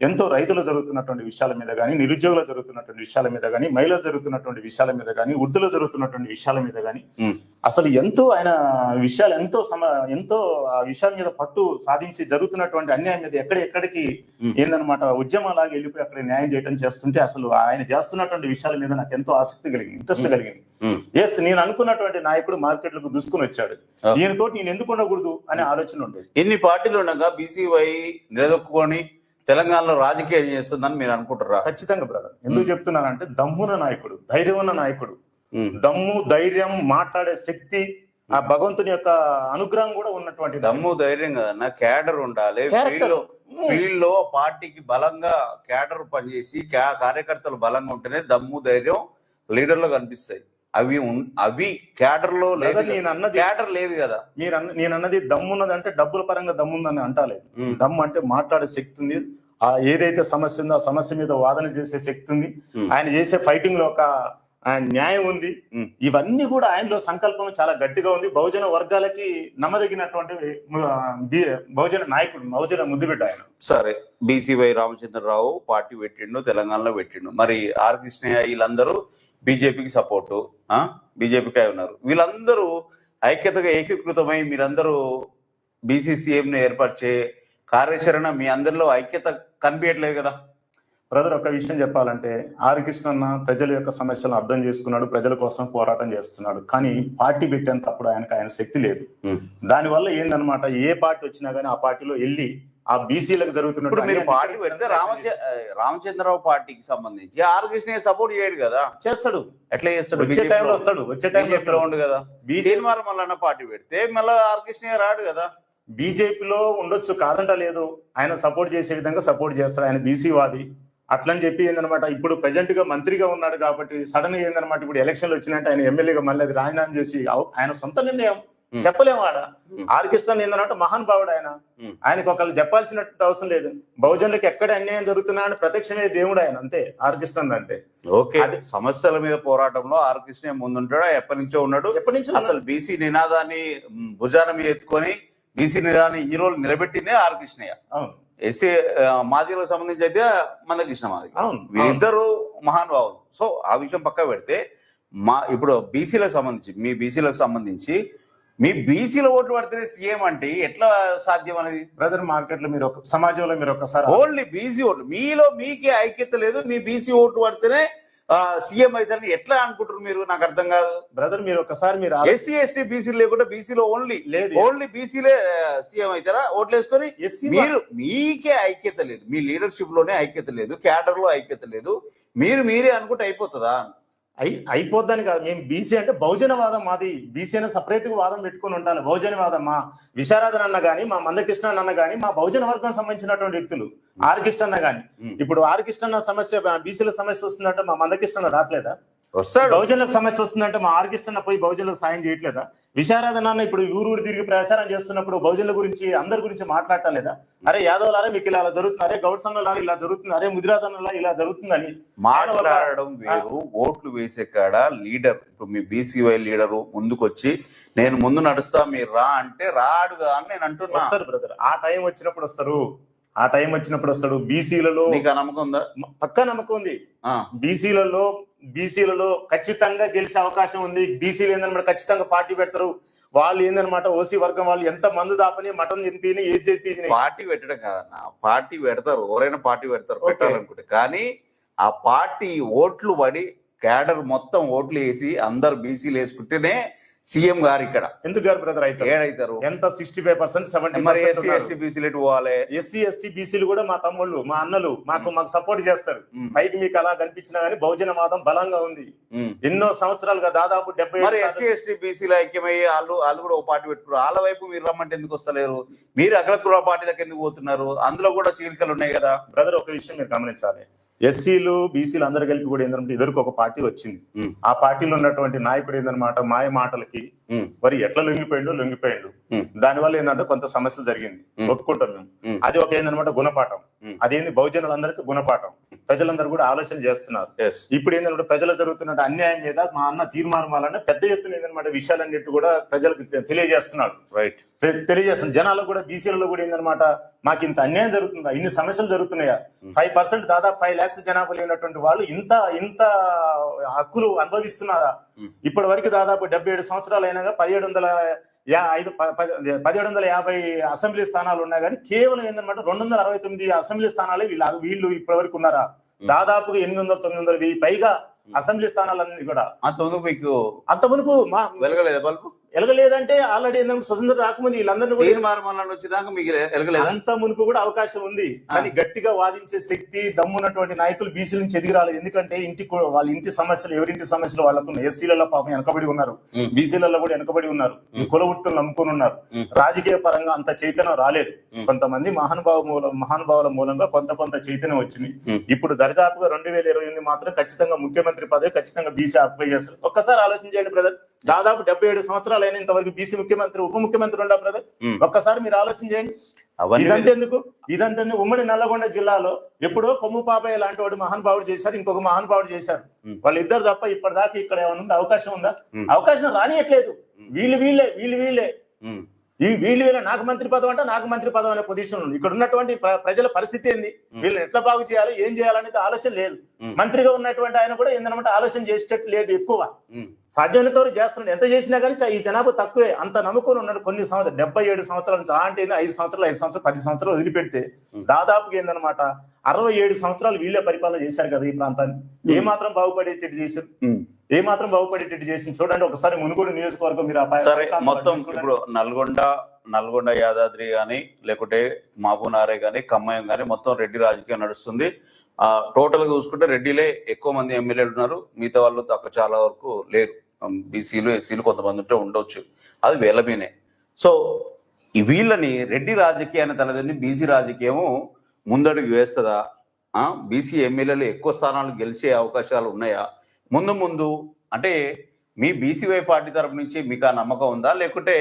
ఎంతో రైతులు జరుగుతున్నటువంటి విషయాల మీద కానీ, నిరుద్యోగులు జరుగుతున్నటువంటి విషయాల మీద కానీ, మహిళలు జరుగుతున్నటువంటి విషయాల మీద కానీ, వృద్ధులు జరుగుతున్నటువంటి విషయాల మీద కానీ అసలు ఎంతో ఆయన విషయాలు ఎంతో ఆ విషయాల మీద పట్టు సాధించి జరుగుతున్నటువంటి అన్యాయం మీద ఎక్కడికి ఏందనమాట ఉద్యమాలాగా వెళ్ళిపోయి అక్కడ న్యాయం చేయడం చేస్తుంటే అసలు ఆయన చేస్తున్నటువంటి విషయాల మీద నాకు ఎంతో ఆసక్తి కలిగింది, ఇంట్రెస్ట్ కలిగింది. ఎస్, నేను అనుకున్నటువంటి నాయకుడు మార్కెట్లకు దూసుకుని వచ్చాడు, ఈయనతోటి నేను ఎందుకు ఉండకూడదు అనే ఆలోచన ఉండేది. ఎన్ని పార్టీలు ఉండగా బీసీవై నిలదొక్కుని తెలంగాణలో రాజకీయం చేస్తుందని మీరు అనుకుంటారా? ఖచ్చితంగా బ్రదర్. ఎందుకు చెప్తున్నానంటే దమ్మున నాయకుడు, ధైర్యం ఉన్న నాయకుడు, దమ్ము ధైర్యం మాట్లాడే శక్తి ఆ భగవంతుని యొక్క అనుగ్రహం కూడా ఉన్నటువంటి దమ్ము ధైర్యం కదన్నా, క్యాడర్ ఉండాలి. ఫీల్డ్ లో పార్టీకి బలంగా క్యాడర్ పనిచేసి కార్యకర్తలు బలంగా ఉంటేనే దమ్ము ధైర్యం లీడర్ లో కనిపిస్తాయి. అవి క్యాడర్ లో లేదు. క్యాడర్ లేదు కదా. నేను అన్నది దమ్మున్నది అంటే డబ్బుల పరంగా దమ్ముందని అంటలేదు. దమ్ము అంటే మాట్లాడే శక్తి ఉంది, ఆ ఏదైతే సమస్య ఉందో ఆ సమస్య మీద వాదన చేసే శక్తి ఉంది, ఆయన చేసే ఫైటింగ్ లో ఒక న్యాయం ఉంది. ఇవన్నీ కూడా ఆయనలో సంకల్పం చాలా గట్టిగా ఉంది. బహుజన వర్గాలకి నమ్మదగినటువంటి బహుజన నాయకుడు, బహుజన ముద్దుబిడ్డ ఆయన. సరే, బీసీవై రామచంద్రరావు పార్టీ పెట్టిండు, తెలంగాణలో పెట్టిండు. మరి ఆర్ కృష్ణయ్య వీళ్ళందరూ బీజేపీకి సపోర్టు, బీజేపీకి ఉన్నారు. వీళ్ళందరూ ఐక్యతగా ఏకీకృతమై మీరందరూ బీసీసీఎం ను ఏర్పరిచే కార్యాచరణ మీ అందరిలో ఐక్యత కనిపించట్లేదు కదా బ్రదర్. ఒక విషయం చెప్పాలంటే ఆర్ కృష్ణన్న ప్రజల యొక్క సమస్యలను అర్థం చేసుకున్నాడు, ప్రజల కోసం పోరాటం చేస్తున్నాడు. కానీ పార్టీ పెట్టేంత అప్పుడు ఆయన శక్తి లేదు. దానివల్ల ఏందనమాట, ఏ పార్టీ వచ్చినా గానీ ఆ పార్టీలో వెళ్ళి ఆ బీసీలకు జరుగుతున్నప్పుడు మీరు పార్టీ పెడితే రామచంద్రరావు పార్టీకి సంబంధించి ఆర్ కృష్ణ సపోర్ట్ చేయడు కదా. చేస్తాడు. ఎట్లా చేస్తాడు? వచ్చే టైంలో వస్తాడు కదా. బీజేపీ మళ్ళీ పార్టీ పెడితే మళ్ళీ ఆర్ కృష్ణ రాడు కదా. బీజేపీలో ఉండొచ్చు, కాదంట లేదు. ఆయన సపోర్ట్ చేసే విధంగా సపోర్ట్ చేస్తాడు. ఆయన బీసీ వాది అట్లని చెప్పి ఏందనమాట, ఇప్పుడు ప్రెజెంట్ గా మంత్రిగా ఉన్నాడు కాబట్టి సడన్ గా ఏందనమాట ఇప్పుడు ఎలక్షన్లు వచ్చినట్టు ఆయన ఎమ్మెల్యేగా మళ్ళీ అది రాజీనామా చేసి ఆయన సొంత నిర్ణయం చెప్పలేము. ఆడ ఆర్ కృష్ణ ఏందన్నట్టు మహానుభావుడు ఆయన, ఆయనకు ఒకళ్ళు చెప్పాల్సినట్టు అవసరం లేదు. బహుజనులకు ఎక్కడ అన్యాయం జరుగుతున్నాయని ప్రత్యక్షమే దేవుడు ఆయన, అంతే ఆర్ కృష్ణ అంటే. ఓకే, సమస్యల మీద పోరాటంలో ఆర్ కృష్ణ ముందుంటాడు, ఎప్పటి నుంచో ఉన్నాడు. అసలు బీసీ నినాదాన్ని భుజాన మీద ఎత్తుకొని బీసీ నినాదాన్ని ఈ రోజు నిలబెట్టిందే ఆర్ కృష్ణయ్య. ఎస్సీ మాదిగలకు సంబంధించి అయితే మందకృష్ణ మాది, వీరిద్దరు మహానుభావులు. సో ఆ విషయం పక్క పెడితే ఇప్పుడు బీసీలకు సంబంధించి మీ బీసీల ఓట్లు పడితేనే సీఎం అంటే ఎట్లా సాధ్యం అనేది? బ్రదర్, మార్కెట్ లో మీరు సమాజంలో మీరు ఒకసారి ఓన్లీ బీసీ ఓట్లు మీకే ఐక్యత లేదు, మీ బీసీ ఓట్లు పడితేనే సీఎం అవుతారని ఎట్లా అనుకుంటారు మీరు? నాకు అర్థం కాదు బ్రదర్. మీరు ఒకసారి మీరు ఎస్సీ ఎస్టీ బీసీలు లేకుండా బీసీలో ఓన్లీ బీసీలే సీఎం అవుతారా ఓట్లు వేసుకొని? మీరు మీకే ఐక్యత లేదు, మీ లీడర్షిప్ లోనే ఐక్యత లేదు, క్యాడర్ లో ఐక్యత లేదు, మీరే అనుకుంటే అయిపోతుందా? అయిపోద్దని కాదు. మేము బీసీ అంటే బహుజనవాదం మాది. బీసీ అనే సపరేట్ గా వాదం పెట్టుకుని ఉండాలి. బహుజనవాదం మా విశారాధన్ అన్న గానీ, మా మందకృష్ణ అన్న గానీ, మా బహుజన వర్గం సంబంధించినటువంటి వ్యక్తులు. ఆర్ కృష్ణ అన్న గానీ, ఇప్పుడు ఆర్ కృష్ణ సమస్య బీసీల సమస్య వస్తుందంటే మా మందకృష్ణ రావట్లేదా? వస్తాడు. బహుజనులకు సమస్య వస్తుందంటే మా ఆర్ కృష్ణ పోయి బహుజనులకు సాయం చేయట్లేదా? విశారాధన్ అన్న ఇప్పుడు ఊరు తిరిగి ప్రచారం చేస్తున్నప్పుడు బహుజనుల గురించి అందరి గురించి మాట్లాడలేదా? అరే యాదవ్లారా మీకు ఇలా జరుగుతుంది, అరే గౌడ్ సంఘాల ఇలా జరుగుతుంది, అరే ముదిరాజన్ల ఇలా జరుగుతుందని మాట్లాడడం వేరు. ఓట్లు వేసే కాడ లీడర్, ఇప్పుడు మీ బీసీవై లీడరు ముందుకొచ్చి నేను ముందు నడుస్తా మీరు రా అంటే రాడుగా అని నేను అంటున్నా. వస్తారు బ్రదర్, ఆ టైం వచ్చినప్పుడు వస్తాడు. బీసీలలో మీకు నమ్మకం ఉందా? పక్కా నమ్మకం ఉంది. బీసీలలో ఖచ్చితంగా గెలిచే అవకాశం ఉంది. బీసీలు ఏందనమాట ఖచ్చితంగా పార్టీ పెడతారు. వాళ్ళు ఏందనమాట ఓసీ వర్గం వాళ్ళు ఎంత మందు దాపని మటన్ తినిపి ఏది చెప్పి పార్టీ పెట్టడం కాదన్న, పార్టీ పెడతారు, ఎవరైనా పార్టీ పెడతారు పెట్టాలనుకుంటే. కానీ ఆ పార్టీ ఓట్లు పడి క్యాడర్ మొత్తం ఓట్లు వేసి అందరు బీసీలు వేసుకుంటేనే సీఎం గారు ఇక్కడ ఎందుకు గారు బ్రదర్ అయితే ఏడైతారు? ఎంత 65% 70%. ఎస్సీ ఎస్టీ బీసీలు ఎటు పోవాలి? ఎస్సీ ఎస్టీ బీసీలు కూడా మా తమ్ముళ్ళు, మా అన్నలు మాకు సపోర్ట్ చేస్తారు. పైకి మీకు అలా కనిపించినా గానీ బహుజనవాదం బలంగా ఉంది. ఎన్నో సంవత్సరాలుగా దాదాపు 70. మరి ఎస్సీ ఎస్టీ బీసీలు ఐక్యమయ్యి వాళ్ళు కూడా ఓ పార్టీ పెట్టుకున్నారు. వాళ్ళ వైపు మీరు రమ్మంటే ఎందుకు వస్తలేరు? మీరు అగ్రకుల పార్టీలకు ఎందుకు పోతున్నారు? అందులో కూడా చీలికలు ఉన్నాయి కదా బ్రదర్. ఒక విషయం మీరు గమనించాలి, ఎస్సీలు బీసీలు అందరు కలిపి కూడా ఏంటంటే ఎదురుకు ఒక పార్టీ వచ్చింది. ఆ పార్టీలో ఉన్నటువంటి నాయకుడు ఏందనమాట మాయ మాటలకి మరి ఎట్లా లొంగిపోయిండు. దానివల్ల ఏంటంటే కొంత సమస్య జరిగింది, ఒప్పుకుంటాం మేము. అది ఒక ఏందనమాట గుణపాఠం. అదేంది బహుజనులందరికీ గుణపాఠం. ప్రజలందరూ కూడా ఆలోచన చేస్తున్నారు. ఇప్పుడు ఏంటంటే ప్రజలు జరుగుతున్న అన్యాయం మీద మా అన్న తీర్మానం వలన పెద్ద ఎత్తున ఏంటన్నమాట విషయాలన్నిటి కూడా ప్రజలకు తెలియజేస్తున్నాడు. తెలియజేస్తుంది జనాలకు కూడా. బీసీలలో కూడా ఏంటన్నమాట మాకు ఇంత అన్యాయం జరుగుతుందా, ఇన్ని సమస్యలు జరుగుతున్నాయా, 5% దాదాపు 5 lakhs జనాభా లేనటువంటి వాళ్ళు ఇంత హక్కులు అనుభవిస్తున్నారా ఇప్పటి వరకు దాదాపు 77 సంవత్సరాలు అయినా 1750 అసెంబ్లీ స్థానాలు ఉన్నా కానీ కేవలం ఏంటన్నమాట 269 అసెంబ్లీ స్థానాలే వీళ్ళు ఇప్పటి వరకు ఉన్నారా. దాదాపు 800-900 పైగా అసెంబ్లీ స్థానాలన్నీ కూడా అంత మునుపు వెలగలేదా బల్బు? ఎలగలేదంటే ఆల్రెడీ ఏంటంటే స్వతంత్రం రాకముందు వీళ్ళందరినీ వచ్చేదాకా మీకు అంత మునుపు కూడా అవకాశం ఉంది. కానీ గట్టిగా వాదించే శక్తి దమ్మున్నటువంటి నాయకులు బీసీ నుంచి ఎదిగి రాలేదు. ఎందుకంటే వాళ్ళ ఇంటి సమస్యలు ఎవరింటి సమస్యలు వాళ్ళకు ఎస్సీలలో పాపం వెనకబడి ఉన్నారు, బీసీలలో కూడా వెనకబడి ఉన్నారు, కుల వృత్తులు నమ్ముకుని ఉన్నారు. రాజకీయ పరంగా అంత చైతన్యం రాలేదు. కొంతమంది మహానుభావుల మూలంగా కొంత చైతన్యం వచ్చింది. ఇప్పుడు దరిదాపుగా 2028 మాత్రం ఖచ్చితంగా ముఖ్యమంత్రి పదవి ఖచ్చితంగా బీసీ అప్లై చేస్తారు. ఒక్కసారి ఆలోచన చేయండి బ్రదర్, దాదాపు 77 సంవత్సరాలు అయిన ఇంతవరకు బీసీ ముఖ్యమంత్రి ఉప ముఖ్యమంత్రి ఉండా బ్రదర్. ఒక్కసారి మీరు ఆలోచన చేయండి. ఇదంతా ఉమ్మడి నల్లగొండ జిల్లాలో ఎప్పుడో కొమ్ము పాపయ్య లాంటి వాడు మహానుభావుడు చేశారు, ఇంకొక మహానుభావుడు చేశారు. వాళ్ళిద్దరు తప్ప ఇప్పటిదాకా ఇక్కడ ఏమైనా ఉందా? అవకాశం ఉందా? అవకాశం రానియట్లేదు. వీళ్ళే నాకు మంత్రి పదవి అంటే నాకు మంత్రి పదవి అనే పొజిషన్ ఉంది. ఇక్కడ ఉన్నటువంటి ప్రజల పరిస్థితి ఏంది, వీళ్ళని ఎట్లా బాగు చేయాలి, ఏం చేయాలనేది ఆలోచన లేదు. మంత్రిగా ఉన్నటువంటి ఆయన కూడా ఏందన్నమాట ఆలోచన చేసేటట్టు లేదు. ఎక్కువ సాధ్యమైనంత వరకు చేస్తున్నాడు. ఎంత చేసినా కానీ ఈ జనాభా తక్కువే. అంత నమ్ముకొని ఉన్నాడు. కొన్ని సంవత్సరాలు 77 సంవత్సరాల నుంచి అంటే 5 సంవత్సరాలు 10 సంవత్సరాలు వదిలిపెడితే దాదాపుగా ఏందన్నమాట 67 సంవత్సరాలు వీళ్ళే పరిపాలన చేశారు కదా ఈ ప్రాంతాన్ని. ఏమాత్రం బాగుపడేటట్టు చేసింది చూడండి ఒకసారి. మునుగోడు నియోజకవర్గం మీరు మొత్తం ఇప్పుడు నల్గొండ యాదాద్రి గాని లేకుంటే మహబూబ్నగర్ గాని ఖమ్మం గాని మొత్తం రెడ్డి రాజకీయం నడుస్తుంది. టోటల్ గా చూసుకుంటే రెడ్డిలే ఎక్కువ మంది ఎమ్మెల్యేలు ఉన్నారు, మిగతా వాళ్ళు తక్కువ చాలా వరకు లేరు. బీసీలు ఎస్సీలు కొంతమంది ఉంటే ఉండొచ్చు, అది వేల మీనే. సో వీళ్ళని రెడ్డి రాజకీయాన్ని తనదని బీసీ రాజకీయము ముందడుగు వేస్తుందా? బీసీ ఎమ్మెల్యేలు ఎక్కువ స్థానాలు గెలిచే అవకాశాలు ఉన్నాయా ముందు? అంటే మీ బీసీవై పార్టీ తరపు నుంచి మీకు ఆ నమ్మకం ఉందా, లేకుంటే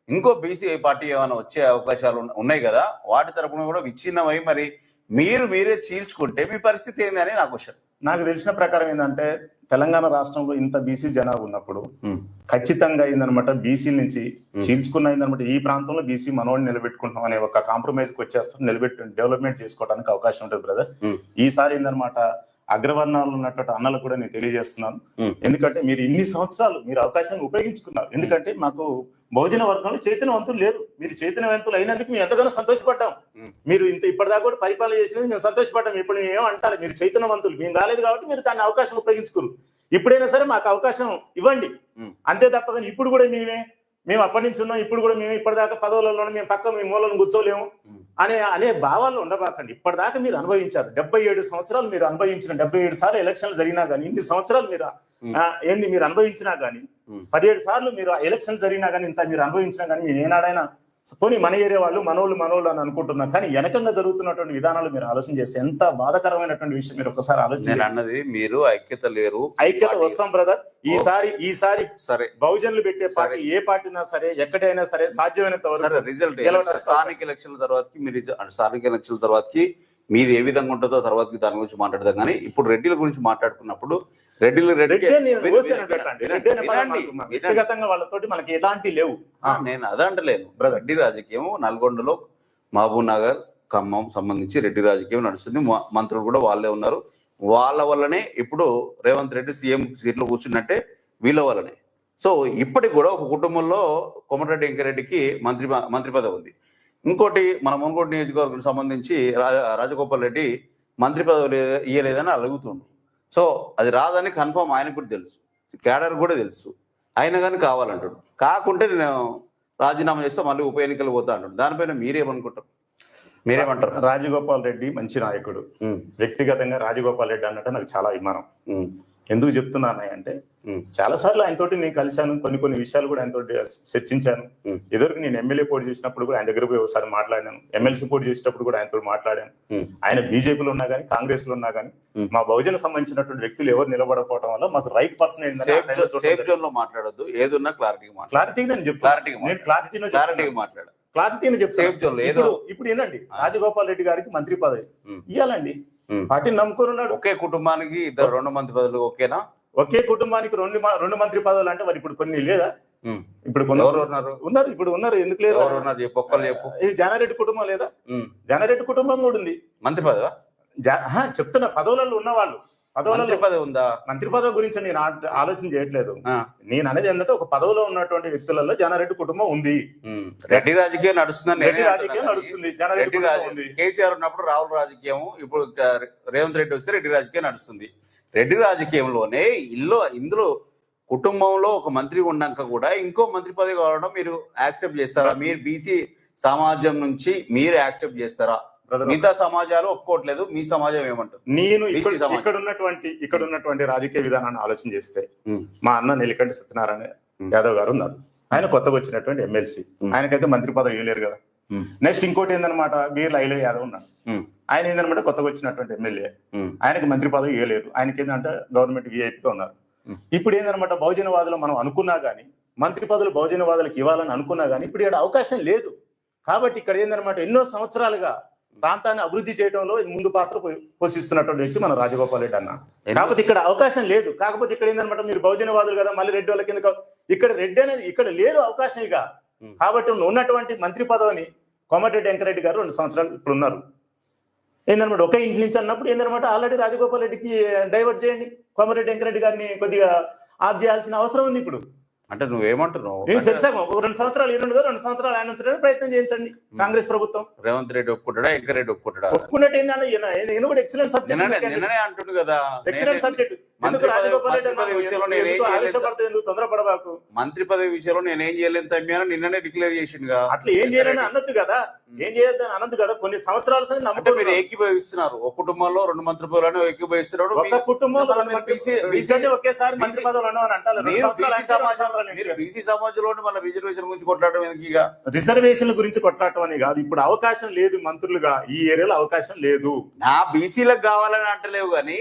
ఇంకో బీసీవై పార్టీ ఏమైనా వచ్చే అవకాశాలు ఉన్నాయి కదా, వాటి తరపున కూడా విచ్ఛిన్నమై మరి మీరే చీల్చుకుంటే మీ పరిస్థితి ఏంది అని నా క్వశ్చన్. నాకు తెలిసిన ప్రకారం ఏంటంటే తెలంగాణ రాష్ట్రంలో ఇంత బీసీ జనాభా ఉన్నప్పుడు ఖచ్చితంగా అయిందనమాట బీసీల నుంచి చీల్చుకున్న అయిందనమాట ఈ ప్రాంతంలో బీసీ మనోడిని నిలబెట్టుకుంటాం అనే ఒక కాంప్రమైజ్ కి వచ్చేస్తాం, డెవలప్మెంట్ చేసుకోవడానికి అవకాశం ఉంటుంది బ్రదర్. ఈసారి ఏందనమాట అగ్రవర్ణాలు ఉన్నటువంటి అన్నలు కూడా నేను తెలియజేస్తున్నాను. ఎందుకంటే మీరు ఇన్ని సంవత్సరాలు మీరు అవకాశాన్ని ఉపయోగించుకున్నారు. ఎందుకంటే మాకు బహుజన వర్గంలో చైతన్యవంతులు లేరు. మీరు చైతన్యవంతులు అయినందుకు మేము ఎంతగానో సంతోషపడ్డాం. మీరు ఇప్పటిదాకా కూడా పరిపాలన చేసినందుకు మేము సంతోషపడ్డాం. ఇప్పుడు మేము ఏమంటారు, మీరు చైతన్యవంతులు, మేము రాలేదు కాబట్టి మీరు దాన్ని అవకాశం ఉపయోగించుకోరు. ఇప్పుడైనా సరే మాకు అవకాశం ఇవ్వండి అంతే తప్ప. కానీ ఇప్పుడు కూడా మేము అప్పటి నుంచి ఉన్నాం, ఇప్పుడు కూడా మేము ఇప్పటిదాకా పదవులలో మేము పక్క మీ మూలను కూర్చోలేము అనే భావాలు ఉండబాకండి. ఇప్పటిదాకా మీరు అనుభవించారు. 77 సంవత్సరాలు మీరు అనుభవించిన 77 సార్లు ఎలక్షన్లు జరిగినా కానీ, ఇన్ని సంవత్సరాలు మీరు అనుభవించినా కానీ, 17 సార్లు మీరు ఎలక్షన్ జరిగినా కానీ, ఇంత మీరు అనుభవించినా కానీ మీరు ఏనాడైనా పోనీ మన ఏరియా వాళ్ళు మనోళ్ళు అని అనుకుంటున్నారు. కానీ వెనకంగా జరుగుతున్నటువంటి విధానాలు మీరు ఆలోచన చేస్తే ఎంత బాధాకరమైనటువంటి విషయం మీరు ఒకసారి ఆలోచన. అన్నది మీరు ఐక్యత లేరు, ఐక్యత వస్తాం బ్రదర్. ఈసారి సరే బహుజనులు పెట్టే పార్టీ ఏ పార్టీనా సరే ఎక్కడైనా సరే సాధ్యమైనంత వరకు రిజల్ట్ స్థానిక ఎలక్షన్ల తర్వాతకి మీది ఏ విధంగా ఉంటుందో తర్వాతకి దాని గురించి మాట్లాడదాం. కానీ ఇప్పుడు రెడ్డిల గురించి మాట్లాడుకున్నప్పుడు వ్యక్తిగతంగా వాళ్ళతోటి మనకి ఎలాంటి లేవు. నేను అదంటలేను. రెడ్డి రాజకీయం నల్గొండలో మహబూబ్ నగర్ ఖమ్మం సంబంధించి రెడ్డి రాజకీయం నడుస్తుంది. మంత్రులు కూడా వాళ్ళే ఉన్నారు. వాళ్ళ వల్లనే ఇప్పుడు రేవంత్ రెడ్డి సీఎం సీట్లో కూర్చున్నట్టే వీళ్ళ వల్లనే. సో ఇప్పటికి కూడా ఒక కుటుంబంలో కోమటిరెడ్డి వెంకరెడ్డికి మంత్రి పదవి ఉంది. ఇంకోటి మన మునుగోడు నియోజకవర్గం సంబంధించి రాజగోపాల్ రెడ్డి మంత్రి పదవి ఇయ్యలేదని అడుగుతుండు. సో అది రాదని కన్ఫర్మ్ ఆయనకు కూడా తెలుసు, క్యాడర్ కూడా తెలుసు. అయినా కానీ కావాలంటాడు. కాకుంటే నేను రాజీనామా చేస్తే మళ్ళీ ఉప ఎన్నికలు పోతా అంటాడు. దానిపైన మీరేమంటారు? రాజగోపాల్ రెడ్డి మంచి నాయకుడు. వ్యక్తిగతంగా రాజగోపాల్ రెడ్డి అన్నట్టు నాకు చాలా అభిమానం. ఎందుకు చెప్తున్నానంటే చాలా సార్లు ఆయనతోటి నేను కలిశాను, కొన్ని విషయాలు కూడా ఆయనతో చర్చించాను. ఎదురుకు నేను ఎమ్మెల్యే పోటీ చేసినప్పుడు కూడా ఆయన దగ్గర పోయి ఒకసారి మాట్లాడాను. ఎమ్మెల్సీ పోటీ చేసేటప్పుడు కూడా ఆయనతో మాట్లాడాను. ఆయన బీజేపీలో ఉన్నా కానీ కాంగ్రెస్ లో ఉన్నా కానీ మా బహుజన సంబంధించినటువంటి వ్యక్తులు ఎవరు నిలబడకపోవడం వల్ల మాకు రైట్ పర్సన్ మాట్లాడద్దు. ఏదన్నా క్లారిటీని చెప్తాను. ఇప్పుడు ఏంటండి రాజగోపాల్ రెడ్డి గారికి మంత్రి పదవి ఇవ్వాలండి. పార్టీని నమ్ముకున్నాడు. ఒకే కుటుంబానికి 2 మంత్రి పదవులు ఓకేనా? ఒకే కుటుంబానికి 2 మంత్రి పదవులు అంటే మరి ఇప్పుడు కొన్ని లేదా? ఇప్పుడు ఉన్నారు. ఇప్పుడు ఉన్నారు. ఎందుకు లేదు? జానారెడ్డి కుటుంబం లేదా? జానారెడ్డి కుటుంబం కూడా ఉంది. మంత్రి పదవి చెప్తున్న పదవులలో ఉన్నవాళ్ళు పదవులలో పదవి ఉందా? మంత్రి పదవి గురించి నేను ఆలోచన చేయట్లేదు. నేను అనేది ఏంటంటే ఒక పదవిలో ఉన్నటువంటి వ్యక్తులలో జానారెడ్డి కుటుంబం ఉంది. రెడ్డి రాజకీయం నడుస్తుందని రెడ్డి రాజకీయం నడుస్తుంది. జానారెడ్డి ఉంది. కేసీఆర్ ఉన్నప్పుడు రాహుల్ రాజకీయం, ఇప్పుడు రేవంత్ రెడ్డి వస్తే రెడ్డి రాజకీయం నడుస్తుంది. రెడ్డి రాజకీయంలోనే ఇందులో కుటుంబంలో ఒక మంత్రి ఉన్నాక కూడా ఇంకో మంత్రి పదవి కావడం మీరు యాక్సెప్ట్ చేస్తారా? మీరు బీసీ సమాజం నుంచి మీరు యాక్సెప్ట్ చేస్తారా? మిగతా సమాజాలు ఒప్పుకోవట్లేదు, మీ సమాజం ఏమంటారు? నేను ఇక్కడ ఉన్నటువంటి రాజకీయ విధానాన్ని ఆలోచన చేస్తే మా అన్న నెల్లికంటి సత్యనారాయణ యాదవ్ గారు ఉన్నారు. ఆయన కొత్తగా వచ్చినటువంటి ఎమ్మెల్సీ, ఆయనకైతే మంత్రి పదవి ఇవ్వలేరు కదా. నెక్స్ట్ ఇంకోటి ఏందనమాట, బీర్ల ఐలయ్య యాదవ్ ఉన్నారు. ఆయన ఏందనమాట కొత్తగా వచ్చినటువంటి ఎమ్మెల్యే, ఆయనకి మంత్రి పదవి ఇవ్వలేరు. ఆయనకి ఏంటంటే గవర్నమెంట్ విఐపీగా ఉన్నారు. ఇప్పుడు ఏందనమాట బహుజనవాదులు మనం అనుకున్నా గానీ, మంత్రి పదవులు బహుజనవాదులకు ఇవ్వాలని అనుకున్నా గానీ ఇప్పుడు ఇక్కడ అవకాశం లేదు. కాబట్టి ఇక్కడ ఏందనమాట ఎన్నో సంవత్సరాలుగా ప్రాంతాన్ని అభివృద్ధి చేయడంలో ముందు పాత్ర పోషిస్తున్నటువంటి వ్యక్తి మన రాజగోపాల్ రెడ్డి అన్న. కాకపోతే ఇక్కడ అవకాశం లేదు. కాకపోతే ఇక్కడ ఏందనమాట మీరు బహుజనవాదులు కదా, మళ్ళీ రెడ్డి వాళ్ళ కింద ఇక్కడ రెడ్డి అనేది ఇక్కడ లేదు అవకాశం ఇక. కాబట్టి ఉన్నటువంటి మంత్రి పదవిని కోమటిరెడ్డి వెంకరెడ్డి గారు 2 సంవత్సరాలు ఇప్పుడు ఉన్నారు. ఏందనమాట ఒక ఇంటి నుంచి అన్నప్పుడు ఏందనమాట ఆల్రెడీ రాజగోపాల్ రెడ్డికి డైవర్ట్ చేయండి, కోమటిరెడ్డి వెంకరెడ్డి గారిని కొద్దిగా ఆఫ్ చేయాల్సిన అవసరం ఉంది. ఇప్పుడు అంటే నువ్వేమంటున్నావు? 2 సంవత్సరాలు 2 సంవత్సరాలు ఆయన ఉంచడానికి ప్రయత్నం చేయించండి కాంగ్రెస్ ప్రభుత్వం. రేవంత్ రెడ్డి ఒప్పుకుంటాడా, వెంకరెడ్డి ఒప్పుకుంటాడా? ఒప్పుకున్నట్టు ఏంటంటే కూడా ఎక్సలెంట్ సబ్జెక్ట్, నిన్ననే అంటుండు కదా ఎక్సలెంట్ సబ్జెక్ట్. ఎందుకు రాజగోపాల్ రెడ్డి ఎందుకు తొందరపడబాకు, మంత్రి పదవి విషయంలో నేనేం చేయలేను తమ్మి అని నిన్ననే డిక్లేర్ చేసిండుగా. అట్లా ఏం చేయాలని అన్నది కదా, ఏం చేయొద్దని అన్నది కదా. కొన్ని సంవత్సరాల సంది నమ్మకం మీరు ఏకీభవిస్తున్నారు. ఒక కుటుంబంలో 2 మంత్రి పదవులను ఏకీభవిస్తున్నాడు. ఒక కుటుంబంలో ఒకేసారి మంత్రి పదవులు అని అంటారు. బీసీ సమాజంలో మన రిజర్వేషన్ గురించి కొట్లాడడం ఎందుకు? రిజర్వేషన్ గురించి కొట్లాడటం అని కాదు, ఇప్పుడు అవకాశం లేదు మంత్రులుగా ఈ ఏరియాలో అవకాశం లేదు. నా బీసీలకు కావాలని అంటలేవు కానీ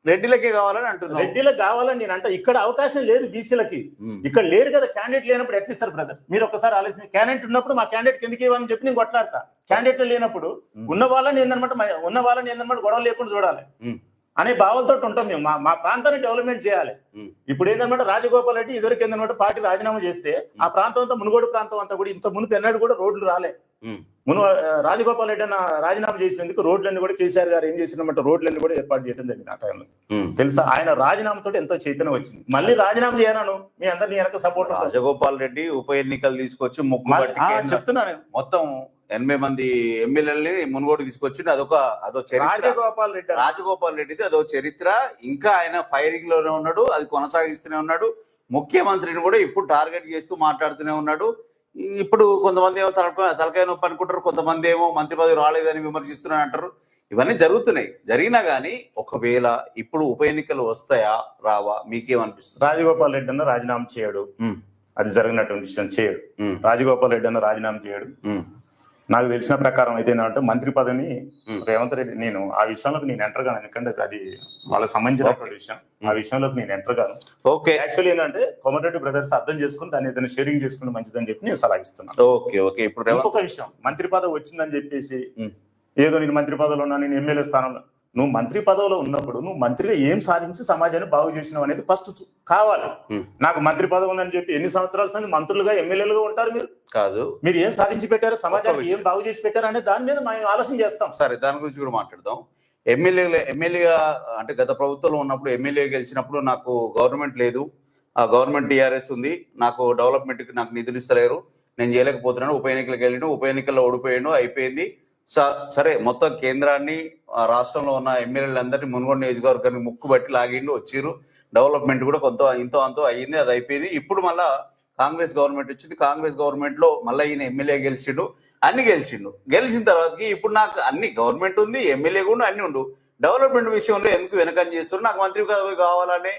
రెడ్డిలకే కావాలని అంటున్నా. రెడ్డిలకు కావాలని నేను అంటే ఇక్కడ అవకాశం లేదు బీసీలకి. ఇక్కడ లేరు కదా క్యాండిడేట్ లేనప్పుడు ఎట్లా ఇస్తారు బ్రదర్? మీరు ఒకసారి ఆలోచన. క్యాండిడేట్ ఉన్నప్పుడు మా క్యాండిడేట్ ఎందుకు ఇవ్వని చెప్పి నేను కొట్లాడతా. క్యాండిడేట్ లేనప్పుడు ఉన్న వాళ్ళని ఏందన్నమాట గొడవ లేకుండా చూడాలి అనే భావాలతో ఉంటాం మేము. మా ప్రాంతాన్ని డెవలప్మెంట్ చేయాలి. ఇప్పుడు ఏంటన్నమాట రాజగోపాల్ రెడ్డి ఇదివరకు ఏంటన్నమాట పార్టీ రాజీనామా చేస్తే ఆ ప్రాంతం అంతా మునుగోడు ప్రాంతం అంతా కూడా ఇంత మునుపు ఎన్నడూ కూడా రోడ్లు రాలే. రాజగోపాల్ రెడ్డి అన్న రాజీనామా చేసినందుకు రోడ్లన్నీ కూడా కేసీఆర్ గారు ఏం చేసినమాట రోడ్లన్నీ కూడా ఏర్పాటు చేయడం జరిగింది ఆ టైంలో. తెలుసా ఆయన రాజీనామాతో ఎంతో చైతన్యం వచ్చింది. మళ్ళీ రాజీనామా చేయను మీ అందరినీ వెనక సపోర్ట్. రాజగోపాల్ రెడ్డి ఉప ఎన్నికలు తీసుకొచ్చి చెప్తున్నా నేను మొత్తం 80 మంది ఎమ్మెల్యేలని మునుగోడు తీసుకొచ్చి అదో చరిత్ర. రాజగోపాల్ రెడ్డిది అదో చరిత్ర. ఇంకా ఆయన ఫైరింగ్ లోనే ఉన్నాడు, అది కొనసాగిస్తూనే ఉన్నాడు. ముఖ్యమంత్రిని కూడా ఇప్పుడు టార్గెట్ చేస్తూ మాట్లాడుతూనే ఉన్నాడు. ఇప్పుడు కొంతమంది ఏమో తలకాయ నొప్పి అనుకుంటారు, కొంతమంది ఏమో మంత్రి పదవి రాలేదని విమర్శిస్తున్నారు అంటారు. ఇవన్నీ జరుగుతున్నాయి. జరిగినా గానీ ఒకవేళ ఇప్పుడు ఉప ఎన్నికలు వస్తాయా రావా మీకేమనిపిస్తుంది? రాజగోపాల్ రెడ్డి అన్న రాజీనామా చేయడు, అది జరిగినటువంటి విషయం చేయడు. రాజగోపాల్ రెడ్డి అన్న రాజీనామా చేయడు. నాకు తెలిసిన ప్రకారం అయితే ఏంటంటే మంత్రి పదవిని రేవంత్ రెడ్డి, నేను ఆ విషయంలోకి నేను ఎంటర్ గాను, ఎందుకంటే అది వాళ్ళకి సంబంధించినటువంటి విషయం. ఆ విషయంలోకి నేను ఎంటర్ గాను. ఓకే, యాక్చువల్లీ ఏంటంటే కోమటిరెడ్డి బ్రదర్స్ అర్థం చేసుకుని దాన్ని ఏదైనా షేరింగ్ చేసుకుని మంచిదని చెప్పి నేను సలహా ఇస్తున్నాను. Okay okay. ఇప్పుడు ఇంకొక విషయం, మంత్రి పదవి వచ్చిందని చెప్పేసి ఏదో నేను మంత్రి పదవిలో ఉన్నా, నేను ఎమ్మెల్యే స్థానంలో, నువ్వు మంత్రి పదవిలో ఉన్నప్పుడు నువ్వు మంత్రిగా ఏం సాధించి సమాజాన్ని బాగు చేసినావు అనేది ఫస్ట్ కావాలి. నాకు మంత్రి పదవి ఉందని చెప్పి ఎన్ని సంవత్సరాల మంత్రులుగా ఎమ్మెల్యేలుగా ఉంటారు మీరు కాదు, మీరు ఏం సాధించి పెట్టారు, సమాజానికి ఏం బాగు చేసి పెట్టారు అనే దాని మీద మేము ఆలోచన చేస్తాం. సరే, దాని గురించి కూడా మాట్లాడదాం. ఎమ్మెల్యేగా అంటే గత ప్రభుత్వంలో ఉన్నప్పుడు ఎమ్మెల్యే గెలిచినప్పుడు నాకు గవర్నమెంట్ లేదు, ఆ గవర్నమెంట్ టీఆర్ఎస్ ఉంది, నాకు డెవలప్మెంట్కి నాకు నిధులు ఇస్తలేరు, నేను చేయలేకపోతున్నాను, ఉప ఎన్నికలకు వెళ్ళిన, ఉప ఎన్నికల్లో ఓడిపోయాను, అయిపోయింది. సరే, మొత్తం కేంద్రాన్ని రాష్ట్రంలో ఉన్న ఎమ్మెల్యేలందరినీ మునుగోడు నియోజకవర్గానికి ముక్కు బట్టి లాగిండు, వచ్చిర్రు, డెవలప్మెంట్ కూడా కొంత ఇంతో అంతో అయ్యింది, అది అయిపోయింది. ఇప్పుడు మళ్ళా కాంగ్రెస్ గవర్నమెంట్ వచ్చింది, కాంగ్రెస్ గవర్నమెంట్ లో మళ్ళీ ఈయన ఎమ్మెల్యే గెలిచిండు, అన్ని గెలిచిన తర్వాతకి ఇప్పుడు నాకు అన్ని గవర్నమెంట్ ఉంది, ఎమ్మెల్యే కూడా అన్ని ఉండు, డెవలప్మెంట్ విషయంలో ఎందుకు వెనకని చేస్తున్నారు, నాకు మంత్రి పదవి కావాలని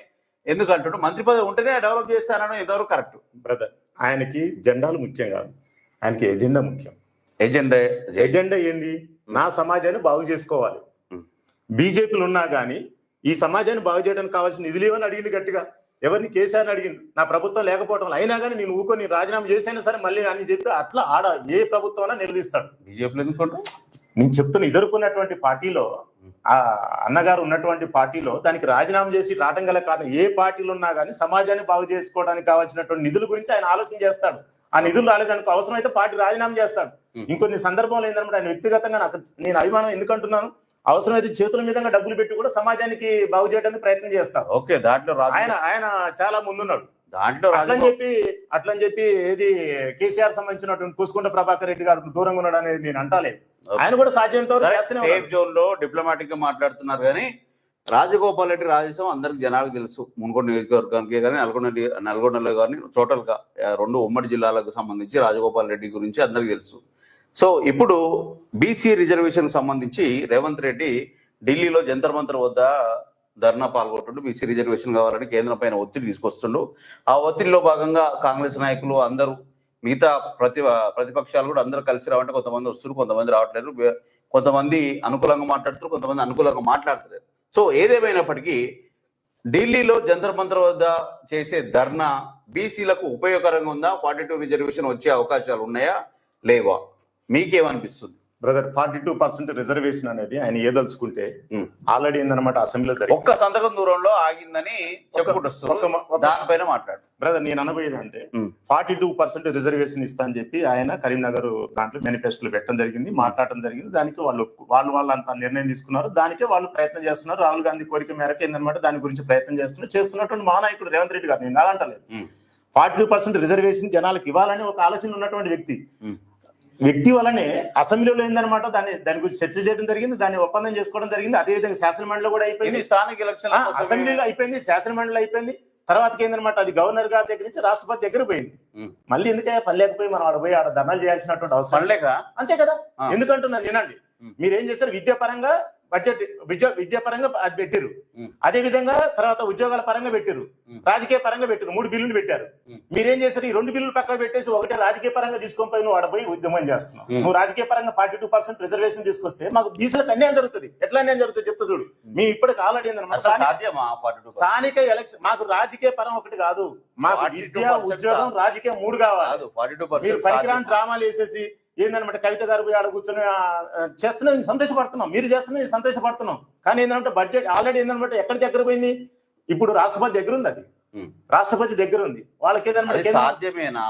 ఎందుకు అంటుండు, మంత్రి పదవి ఉంటేనే డెవలప్ చేస్తానని ఎంతవరకు కరెక్ట్? బ్రదర్, ఆయనకి జెండాలు ముఖ్యం కాదు, ఆయనకి ఎజెండా ముఖ్యం. ఎజెండా ఏంది? నా సమాజాన్ని బాగు చేసుకోవాలి. బీజేపీలు ఉన్నా గానీ ఈ సమాజాన్ని బాగు చేయడానికి కావాల్సిన నిధులు ఏమని అడిగింది గట్టిగా, ఎవరిని? కేసీఆర్ని అడిగింది. నా ప్రభుత్వం లేకపోవడం అయినా కానీ నేను ఊకొని రాజీనామా చేసైనా సరే మళ్ళీ అని చెప్పి అట్లా ఏ ప్రభుత్వం అయినా నిలదీస్తాడు. బీజేపీలో ఎందుకు? నేను చెప్తున్నా, ఎదుర్కొన్నటువంటి పార్టీలో, ఆ అన్నగారు ఉన్నటువంటి పార్టీలో దానికి రాజీనామా చేసి రావడం గల కారణం, ఏ పార్టీలు ఉన్నా కానీ సమాజాన్ని బాగు చేసుకోవడానికి కావాల్సినటువంటి నిధుల గురించి ఆయన ఆలోచన చేస్తాడు. ఆ నిధులు రాలేదనుకో అవసరం అయితే పార్టీ రాజీనామా చేస్తాడు. ఇంకొన్ని సందర్భంలో ఏంటంటే ఆయన వ్యక్తిగతంగా నేను అభిమానం ఎందుకంటున్నాను, అవసరమైతే చేతుల మీదుగా డబ్బులు పెట్టి కూడా సమాజానికి బాగు చేయడానికి ప్రయత్నం చేస్తారు. ఓకే, దాంట్లో ఆయన చాలా ముందున్నాడు. దాంట్లో అట్లని చెప్పి ఏది కేసీఆర్ సంబంధించినటువంటి పూసుకుంట ప్రభాకర్ రెడ్డి గారు దూరంగా ఉన్నాడు అనేది నేను అంటాలేదు. ఆయన కూడా సాధ్యంతో సేఫ్ జోన్ లో డిప్లొమాటిక్ గా మాట్లాడుతున్నారు. కానీ రాజగోపాల్ రెడ్డి రాజేశం అందరికి జనాలకు తెలుసు. మున్గోడు నియోజకవర్గానికి కానీ నల్గొండలో కానీ టోటల్ గా 2 ఉమ్మడి జిల్లాలకు సంబంధించి రాజగోపాల్ రెడ్డి గురించి అందరికి తెలుసు. సో ఇప్పుడు బీసీ రిజర్వేషన్ సంబంధించి రేవంత్ రెడ్డి ఢిల్లీలో జంతర్ మంతర్ వద్ద ధర్నా పాల్గొంటుండు. బీసీ రిజర్వేషన్ కావాలని కేంద్రం పైన ఒత్తిడి తీసుకొస్తుండు. ఆ ఒత్తిడిలో భాగంగా కాంగ్రెస్ నాయకులు అందరూ, మిగతా ప్రతిపక్షాలు కూడా అందరూ కలిసి రావంటే కొంతమంది వస్తున్నారు, కొంతమంది రావట్లేదు. కొంతమంది అనుకూలంగా మాట్లాడుతారు, కొంతమంది అనుకూలంగా మాట్లాడతారు. సో ఏదేమైనప్పటికీ ఢిల్లీలో జంతర్ మంతర్ వద్ద చేసే ధర్నా బీసీలకు ఉపయోగకరంగా ఉందా? 42 రిజర్వేషన్ వచ్చే అవకాశాలు ఉన్నాయా లేవా? మీకేమనిపిస్తుంది బ్రదర్? 42% రిజర్వేషన్ అనేది ఆయన ఏదలుచుకుంటే ఆల్రెడీ ఏందన్నమాట అసెంబ్లీలో జరిగింది. ఒక్క సంతకం దూరంలో ఆగిందని చెప్పుకుంటూ దానిపైన మాట్లాడు బ్రదర్. నేను అనబోయేది అంటే 42% రిజర్వేషన్ ఇస్తా అని చెప్పి ఆయన కరీంనగర్ దాంట్లో మేనిఫెస్టోలో పెట్టడం జరిగింది, మాట్లాడటం జరిగింది. దానికి వాళ్ళు అంత నిర్ణయం తీసుకున్నారు. దానికే వాళ్ళు ప్రయత్నం చేస్తున్నారు. రాహుల్ గాంధీ కోరిక మేరకు ఏందన్నమాట దాని గురించి ప్రయత్నం చేస్తున్నటువంటి మా నాయకుడు రేవంత్ రెడ్డి గారు, నేను అలాంటలేదు. 42% రిజర్వేషన్ జనాలకు ఇవ్వాలని ఒక ఆలోచన ఉన్నటువంటి వ్యక్తి వల్లనే అసెంబ్లీలో ఏందనమాట దాని గురించి చర్చ చేయడం జరిగింది, దాన్ని ఒప్పందం చేసుకోవడం జరిగింది. అదేవిధంగా శాసనమండలిలో కూడా అయిపోయింది, స్థానిక ఎలక్షన్ అసెంబ్లీలో అయిపోయింది, శాసనమండలిలో అయిపోయింది. తర్వాతకి ఏందనమాట అది గవర్నర్ గారి దగ్గర నుంచి రాష్ట్రపతి దగ్గర పోయింది. మళ్ళీ ఎందుకే పని లేకపోయి మనం ఆడ పోయి ఆడ ధర్నాలు చేయాల్సినటువంటి అవసరం లేక అంతే కదా. ఎందుకంటున్నాను వినండి, మీరేం చేశారు? విద్యాపరంగా విద్యాపరంగా అది పెట్టిరు, అదే విధంగా తర్వాత ఉద్యోగాల పరంగా పెట్టిరు, రాజకీయ పరంగా పెట్టిరు. 3 బిల్లులు పెట్టారు. మీరేం చేశారు? ఈ 2 బిల్లులు పక్కన పెట్టేసి ఒకటే రాజకీయ పరంగా తీసుకొని పోయి నువ్వు ఆడపోయి ఉద్యమం చేస్తున్నావు. నువ్వు రాజకీయ పరంగా 42% రిజర్వేషన్ తీసుకొస్తే మాకు బీసీలకు అన్యాయం జరుగుతుంది. ఎట్లా అన్యాయం జరుగుతుంది చెప్తా చూడు. మీ ఇప్పటికి ఆల్రెడీ స్థానిక ఎలక్షన్ మాకు రాజకీయ పరం ఒకటి కాదు, మాకు విద్య ఉద్యోగం రాజకీయం 3 కావాలి. మీరు పనికిరాని డ్రామాలు వేసేసి ఏందనమాట కవిత గారు ఆడ కూర్చొని చేస్తున్నది సంతోషపడుతున్నాం, మీరు చేస్తున్నది సంతోషపడుతున్నాం. కానీ ఏంటంటే బడ్జెట్ ఆల్రెడీ ఏందనమాట ఎక్కడి దగ్గర పోయింది? ఇప్పుడు రాష్ట్రపతి దగ్గర ఉంది, అది రాష్ట్రపతి దగ్గర ఉంది. వాళ్ళకి ఏదన్నమాట సాధ్యమేనా?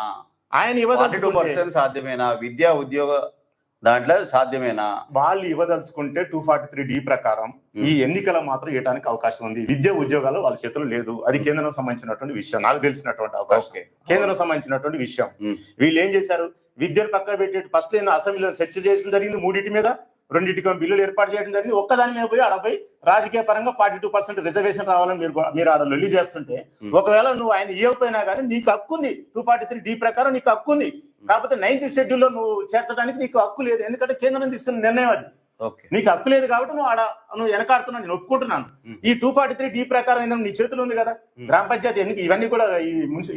ఆయన ఇవ్వదలుచుకుంటే సాధ్యమేనా? విద్యా ఉద్యోగ దాంట్లో సాధ్యమేనా? వాళ్ళు ఇవ్వదలుచుకుంటే 243D ప్రకారం ఈ ఎన్నికల మాత్రం ఇవ్వడానికి అవకాశం ఉంది. విద్యా ఉద్యోగాలు వాళ్ళ చేతులు లేదు. అది కేంద్రం సంబంధించినటువంటి విషయం, నాకు తెలిసినటువంటి అవకాశం, కేంద్రం సంబంధించినటువంటి విషయం. వీళ్ళు ఏం చేశారు? విద్యను పక్కన పెట్టి ఫస్ట్ అసెంబ్లీలో చర్చ చేయడం జరిగింది. 3 మీద 2 బిల్లులు ఏర్పాటు చేయడం జరిగింది. ఒక్కదాని మీద పోయి ఆడపోయి రాజకీయ పరంగా 42% రిజర్వేషన్ రావాలని మీరు ఆడ లొల్లి చేస్తుంటే, ఒకవేళ నువ్వు ఆయన ఇవ్వకపోయినా కానీ నీకు హక్కు ఉంది. 243D ప్రకారం నీకు హక్కు ఉంది. కాకపోతే 9th షెడ్యూల్లో నువ్వు చేర్చడానికి నీకు హక్కు లేదు. ఎందుకంటే కేంద్రం తీసుకున్న నిర్ణయం అది. నీకు హక్కు లేదు కాబట్టి నువ్వు వెనకాడుతున్నావు, నేను ఒప్పుకుంటున్నాను. ఈ 243D ప్రకారం ఏంటంటే నీ చేతులు ఉంది కదా. గ్రామ పంచాయతీ ఎన్నిక ఇవన్నీ కూడా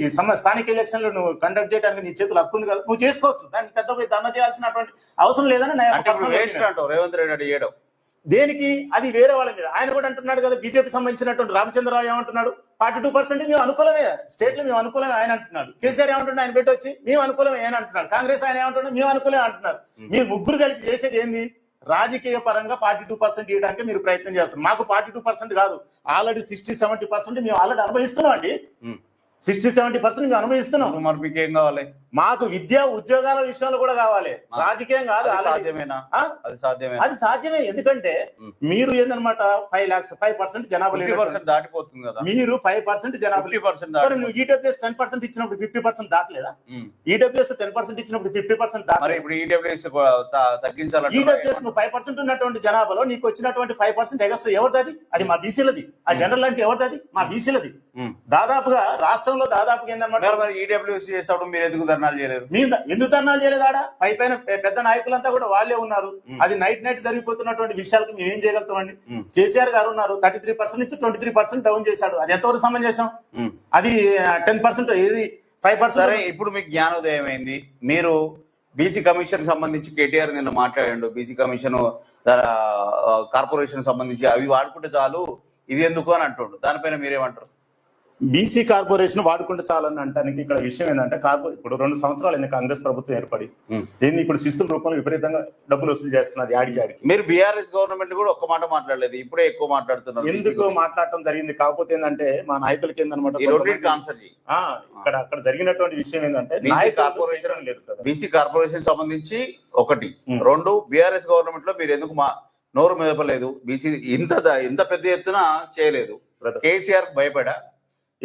ఈ స్థానిక ఎలక్షన్ లో నువ్వు కండక్ట్ చేయడానికి నీ చేతులు హక్కు ఉంది కదా, నువ్వు చేసుకోవచ్చు. దానికి పెద్ద దండ చేయాల్సినటువంటి అవసరం లేదని రేవంత్ రెడ్డి చేయడం దేనికి? అది వేరే వాళ్ళ మీద. ఆయన కూడా అంటున్నాడు కదా, బీజేపీ సంబంధించినటువంటి రామచంద్రరావు ఏమంటున్నాడు? 42% మేము అనుకూలమే, స్టేట్ లో మేము అనుకూలమే ఆయన అంటున్నాడు. కేసీఆర్ ఏమంటున్నాడు? ఆయన పెట్టి వచ్చి మేము అనుకూలమే ఆయన అంటున్నాడు. కాంగ్రెస్ ఆయన ఏమంటున్నాడు? మేము అనుకూలమే అంటున్నారు. మీరు ముగ్గురు కలిపి చేసేది ఏంది? రాజకీయ పరంగా 42% ఇవ్వడానికి మీరు ప్రయత్నం చేస్తారు. మాకు 42% కాదు, ఆల్రెడీ 60-70% మేము ఆల్రెడీ అనుభవిస్తున్నాం అండి. 60-70% మేము అనుభవిస్తున్నాం. మరి మీకు ఏం కావాలి? మాకు విద్యా ఉద్యోగాల విషయంలో కూడా కావాలి, రాజకీయం కాదు. అది సాధ్యమే. ఎందుకంటే మీరు ఏందనమాట 5 lakhs 5% జనాభా దాటిపోతుంది కదా. మీరు 5% జనాభా ఈడబ్ల్యూఎస్ 10% ఇచ్చినప్పుడు 50% దాటలేదా? ఈడబ్ల్యూఎస్ 10% ఇచ్చినప్పుడు 50% దాటలేదు. ఇప్పుడు ఈడబ్ల్యూఎస్ తగ్గించాలి. ఈడబ్ల్యూఎస్ నువ్వు 5% ఉన్నటువంటి జనాభాలో నీకు వచ్చినటువంటి 5% ఎగస్ట్రా ఎవరిది? అది మా బీసీలది. ఆ జనరల్ అంటే ఎవరిది? మా బీసీలది. దాదాపుగా రాష్ట్రంలో దాదాపుగా ఏందన్నమాట ఈడబ్ల్యూఎస్ చేసేటప్పుడు మీరు ఎందుకు ధర్నాలు చేయలేదు? ఎందుకు ధర్నాలు చేయలేదు? ఆడ పైన పెద్ద నాయకులంతా కూడా వాళ్ళే ఉన్నారు. అది నైట్ జరిగిపోతున్నటువంటి విషయాలకు మేము ఏం చేయగలుగుతామండి? కేసీఆర్ గారు ఉన్నారు, 33% నుంచి 23% డౌన్ చేశాడు. అది ఎంతవరకు సమంజసం? అది 10% ఏది 5%. సరే, ఇప్పుడు మీకు జ్ఞానోదయం అయింది. మీరు బీసీ కమిషన్ సంబంధించి కేటీఆర్ నిన్న మాట్లాడాడు. బీసీ కమిషన్ కార్పొరేషన్ సంబంధించి అవి వాడుకుంటే చాలు, ఇది ఎందుకు అని అంటుండు. దానిపైన మీరేమంటారు? బీసీ కార్పొరేషన్ వాడుకుంటే చాలని అంటానికి ఇక్కడ విషయం ఏంటంటే, ఇప్పుడు 2 సంవత్సరాలు అయింది కాంగ్రెస్ ప్రభుత్వం ఏర్పడి. ఏంది ఇప్పుడు శిస్తుల రూపంలో విపరీతంగా డబ్బులు వసూలు చేస్తున్నారు యాడికి. మీరు బీఆర్ఎస్ గవర్నమెంట్ కూడా ఒక్క మాట మాట్లాడలేదు, ఇప్పుడే ఎక్కువ మాట్లాడుతున్నారు. ఎందుకు మాట్లాడటం జరిగింది? కాకపోతే ఏంటంటే మా నాయకులకి ఏందనమాట అక్కడ జరిగినటువంటి విషయం ఏంటంటే, బీసీ కార్పొరేషన్ సంబంధించి 1, 2 బీఆర్ఎస్ గవర్నమెంట్ లో మీరు ఎందుకు నోరు మెదపలేదు, బీసీ ఇంత పెద్ద ఎత్తున చేయలేదు. కేసీఆర్ భయపడా?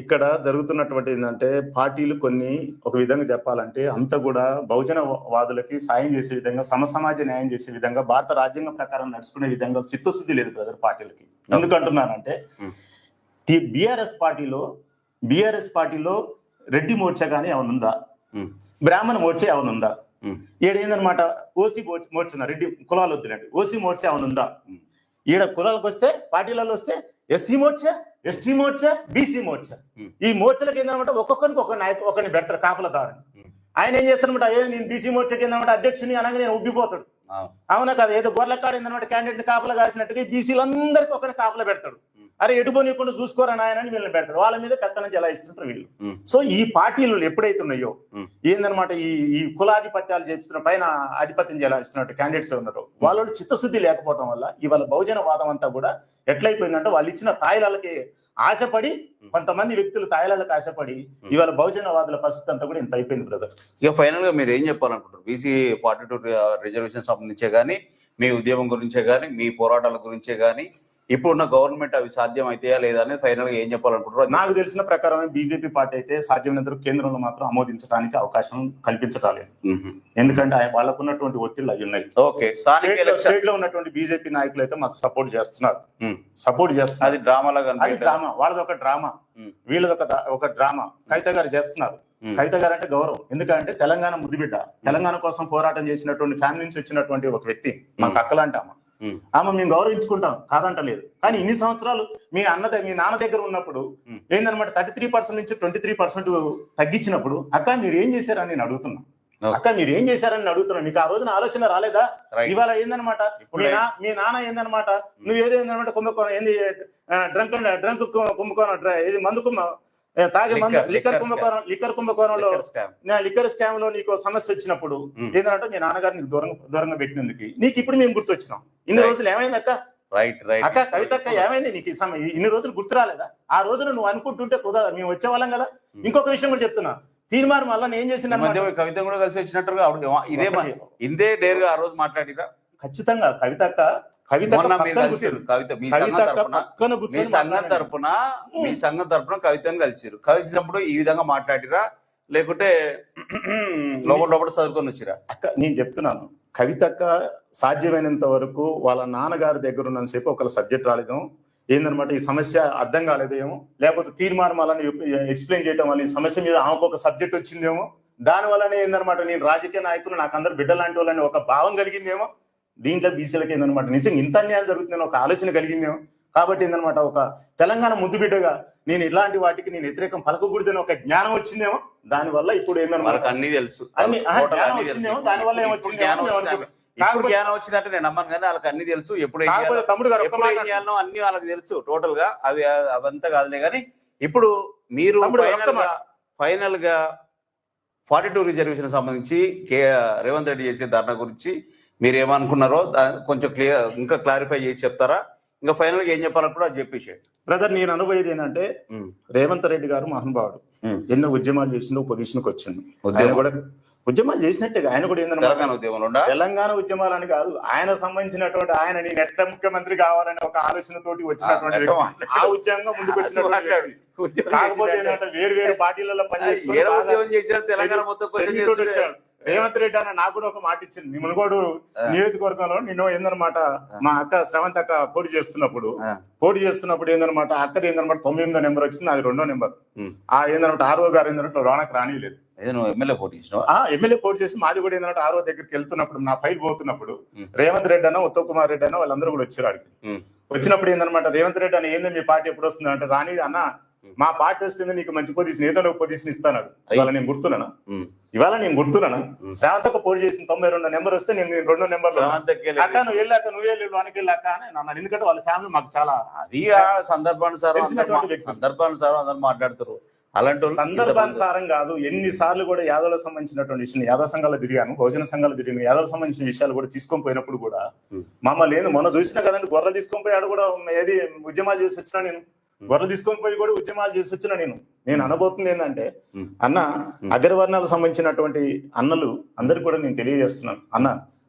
ఇక్కడ జరుగుతున్నటువంటి ఏంటంటే పార్టీలు కొన్ని ఒక విధంగా చెప్పాలంటే అంత కూడా బహుజన వాదులకి సాయం చేసే విధంగా సమసమాజ న్యాయం చేసే విధంగా భారత రాజ్యాంగం ప్రకారం నడుచుకునే విధంగా చిత్తశుద్ధి లేదు బ్రదర్ పార్టీలకి. ఎందుకంటున్నానంటే బీఆర్ఎస్ పార్టీలో రెడ్డి మోర్చా కానీ ఏమైనా ఉందా, బ్రాహ్మణ మోర్చా ఏమైనా ఉందా, ఈడేందనమాట ఓసీ మోర్చా, రెడ్డి కులాలు వద్దులండి, ఓసీ మోర్చా ఏమైనా ఉందా, ఈడ కులాలకు వస్తే పార్టీలలో వస్తే SC Morcha, ST Morcha, BC Morcha, ఈ మోర్చలకు ఏంటనమాట ఒక్కొక్కరికి ఒక నాయకు ఒకరిని పెడతారు కాపలదారుని. ఆయన ఏం చేస్తారనమాట, నేను బీసీ మోర్చా కిందనమాట అధ్యక్షుని అనగా నేను ఉబ్బిపోతాడు. అవునా కదా, ఏదో గొర్రెకాడ ఏందనమాట క్యాండిడేట్ కాపలా కాసినట్టుగా బీసీలందరికీ ఒకరిని కాపలా పెడతాడు. అరే ఎటుపోనీయకుండా చూసుకోరా నాయనని వీళ్ళని పెడతాడు, వాళ్ళ మీద పెత్తనం జలాయిస్తుంటారు వీళ్ళు. సో ఈ పార్టీలు ఎప్పుడైతే ఉన్నాయో ఏందనమాట ఈ కులాధిపత్యాలు చేస్తున్న పైన ఆధిపత్యం జలాయిస్తున్నట్టు క్యాండిడేట్స్ ఉన్నారో వాళ్ళు చిత్తశుద్ధి లేకపోవడం వల్ల ఇవాళ బహుజన వాదం అంతా కూడా ఎట్లయిపోయిందంటే వాళ్ళు ఇచ్చిన తాయిలకి ఆశపడి కొంతమంది వ్యక్తులు తాయిలకు ఆశపడి ఇవాళ బహుజనవాదుల పరిస్థితి అంతా కూడా ఇంత అయిపోయింది బ్రదర్. ఇక ఫైనల్ గా మీరు ఏం చెప్పాలనుకుంటారు? బీసీ 42 రిజర్వేషన్ సంబంధించే కానీ, మీ ఉద్యమం గురించే కానీ, మీ పోరాటాల గురించే కానీ, ఇప్పుడున్న గవర్నమెంట్ అవి సాధ్యం అవుతాయా లేదా అనేది ఫైనల్ గా ఏం చెప్పాలనుకుంటారు? నాకు తెలిసిన ప్రకారం బీజేపీ పార్టీ అయితే సాధ్యమైనంత కేంద్రంలో మాత్రం ఆమోదించడానికి అవకాశం కల్పించటాలేదు. ఎందుకంటే వాళ్ళకు ఉన్నటువంటి ఒత్తిళ్లు అవి ఉన్నాయి. స్టేట్ లో ఉన్నటువంటి బీజేపీ నాయకులు అయితే మాకు సపోర్ట్ చేస్తున్నారు. అది డ్రామా లాగా, డ్రామా, వాళ్ళది ఒక డ్రామా, వీళ్ళది ఒక డ్రామా. కవిత గారు చేస్తున్నారు. కవిత గారు అంటే గౌరవం, ఎందుకంటే తెలంగాణ ముద్దుబిడ్డ, తెలంగాణ కోసం పోరాటం చేసినటువంటి ఫ్యామిలీ నుంచి వచ్చినటువంటి ఒక వ్యక్తి, మాకు అక్కలంటామా ఆమె మేము గౌరవించుకుంటాం, కాదంటలేదు. కానీ ఇన్ని సంవత్సరాలు మీ నాన్న దగ్గర ఉన్నప్పుడు ఏందనమాట 33% నుంచి 23% తగ్గించినప్పుడు అక్క మీరు ఏం చేశారని నేను అడుగుతున్నా. మీకు ఆ రోజున ఆలోచన రాలేదా? ఇవాళ ఏందనమాట మీ నాన్న ఏందనమాట నువ్వేదేందనమాట కుంభకోణం ఏంది, డ్రంక్ కుంభకోణం, ఏది మందు తాగే మందు లిక్కర్ కుంభకోణంలో లిక్కర్ స్కామ్ లో నీకు సమస్య వచ్చినప్పుడు ఏంటంటే మీ నాన్నగారు నీకు దూరంగా పెట్టినందుకు నీకు ఇప్పుడు మేము గుర్తొచ్చినాం. ఇన్ని రోజులు ఏమైంది అక్క? అక్క కవిత అక్క ఏమైంది నీకు ఇన్ని రోజులు గుర్తు రాలేదా? ఆ రోజున నువ్వు అనుకుంటుంటే కుదరదు, మేము వచ్చేవాళ్ళం కదా. ఇంకొక విషయం కూడా చెప్తున్నా, తీర్మానం వల్ల ఏం చేసిన కవిత కూడా కలిసి వచ్చినట్టుగా ఇదే డేర్ గా ఆ రోజు మాట్లాడిరా. ఖచ్చితంగా కవిత అక్క మీ సంఘం తరపున కవితను కలిసిరు. కలిసినప్పుడు ఈ విధంగా మాట్లాడిరా లేకుంటే లోపల చదువుకొని వచ్చిరా? అక్క నేను చెప్తున్నాను, కవితక్క సాధ్యమైనంత వరకు వాళ్ళ నాన్నగారి దగ్గర ఉన్నంతసేపు ఒక సబ్జెక్ట్ రాలేదేమో, ఏందనమాట ఈ సమస్య అర్థం కాలేదేమో, లేకపోతే తీర్మానం వల్ల ఎక్స్ప్లెయిన్ చేయడం వల్ల ఈ సమస్య మీద ఆమెకు ఒక సబ్జెక్ట్ వచ్చిందేమో, దాని వల్లనే ఏందనమాట నేను రాజకీయ నాయకులు నాకు అందరు బిడ్డలాంటి వాళ్ళని ఒక భావం కలిగిందేమో, దీంట్లో బీసీలకి ఏందనమాట నిజంగా ఇంత అన్యాయం జరుగుతుందని ఒక ఆలోచన కలిగిందేమో. కాబట్టి ఏందనమాట ఒక తెలంగాణ ముద్దుబిడ్డగా నేను ఇలాంటి వాటికి నేను వ్యతిరేకం పలకకూడదని ఒక జ్ఞానం వచ్చిందేమో. దాని వల్ల ఇప్పుడు ఏందనమాట అన్ని తెలుసు, దాని వల్ల ఏమొచ్చిందేమో. జ్ఞానం వచ్చిందంటే నేను నమ్మను, కానీ వాళ్ళకి అన్ని తెలుసు. ఎప్పుడు తమ్ముడు గారు అన్ని వాళ్ళకి తెలుసు టోటల్ గా, అవంతా కాదులే. కానీ ఇప్పుడు మీరు ఫైనల్ గా 42 రిజర్వేషన్ సంబంధించి రేవంత్ రెడ్డి చేసే ధర్నా గురించి మీరు ఏమనుకున్నారో కొంచెం ఇంకా క్లారిఫై చేసి చెప్తారా? ఇంకా ఫైనల్ గా ఏం చెప్పాలని కూడా అది చెప్పేసి. బ్రదర్ నేను అనుభవేది ఏంటంటే రేవంత్ రెడ్డి గారు మహానుభావుడు, ఎన్నో ఉద్యమాలు చేసిండు, పొజిషన్కి వచ్చిండు. ఆయన కూడా ఉద్యమాలు చేసినట్టే, ఆయన కూడా ఏంటంటే తెలంగాణ ఉద్యమాలు అని కాదు, ఆయన సంబంధించినటువంటి ఆయన నేను ఎట్లా ముఖ్యమంత్రి కావాలనే ఒక ఆలోచనతోటి వచ్చినటువంటి ఆ ఉద్యమంగా ముందుకు వచ్చినటువంటి. కాకపోతే ఏంటంటే వేరు పార్టీలలో పనిచేసి తెలంగాణ మొత్తం రేవంత్ రెడ్డి అన్న నాకు కూడా ఒక మాట ఇచ్చింది. మీ మునుగోడు నియోజకవర్గంలో నిన్ను ఏందనమాట మా అక్క శ్రవంత్ అక్క పోటీ చేస్తున్నప్పుడు ఏందనమాట అక్కది ఏందనమాట 9వ నెంబర్ వచ్చింది, అది 2వ నెంబర్. ఆ ఏందనమాట ఆర్ఓ గారు ఏంటంటే రోనకు రానిలేదు. ఎమ్మెల్యే పోటీ చేసి మాది కూడా ఏంటంటే ఆర్ఓ దగ్గరికి వెళ్తున్నప్పుడు నా ఫైల్ పోతున్నప్పుడు రేవంత్ రెడ్డి అన్న ఉత్తమ్ కుమార్ రెడ్డి అన్న వాళ్ళందరూ కూడా వచ్చారు. ఆడికి వచ్చినప్పుడు ఏందనమాట రేవంత్ రెడ్డి అన్న ఏంది మీ పార్టీ ఎప్పుడు వస్తుంది అంటే, రాని అన్న మా పార్టీ వస్తుంది నీకు మంచి పొజిషన్ ఏదో పొజిషన్ ఇస్తాను. ఇవాళ నేను గుర్తున్నాను శ్రావంతకు పోటీ చేసిన 92 నెంబర్ వస్తే నేను 2వ నెంబర్ అక్క నువ్వు వెళ్ళాక నువ్వే వానికి వెళ్ళాక అన్నాను. ఎందుకంటే వాళ్ళ ఫ్యామిలీ మాకు చాలా అది సందర్భానుసారం అందరూ మాట్లాడతారు. అలాంటి సందర్భానుసారం కాదు, ఎన్నిసార్లు కూడా యాదవులకు సంబంధించినటువంటి విషయం యాదవ సంఘాలు తిరిగాను, బహుజన సంఘాలు తిరిగాను, యాదవులకు సంబంధించిన విషయాలు కూడా తీసుకొని పోయినప్పుడు కూడా మమ్మల్ని లేదు మొన్న చూసినా కదండి, గొర్రెలు తీసుకొని పోయాడు కూడా ఏది ఉద్యమాలు చేసి వచ్చినా నేను గొర్రెలు తీసుకొని పోయి కూడా ఉద్యమాలు చేసి వచ్చినా నేను అనబోతుంది ఏంటంటే అన్న అగ్రవర్ణాలకు సంబంధించినటువంటి అన్నలు అందరికి కూడా నేను తెలియజేస్తున్నాను. అన్న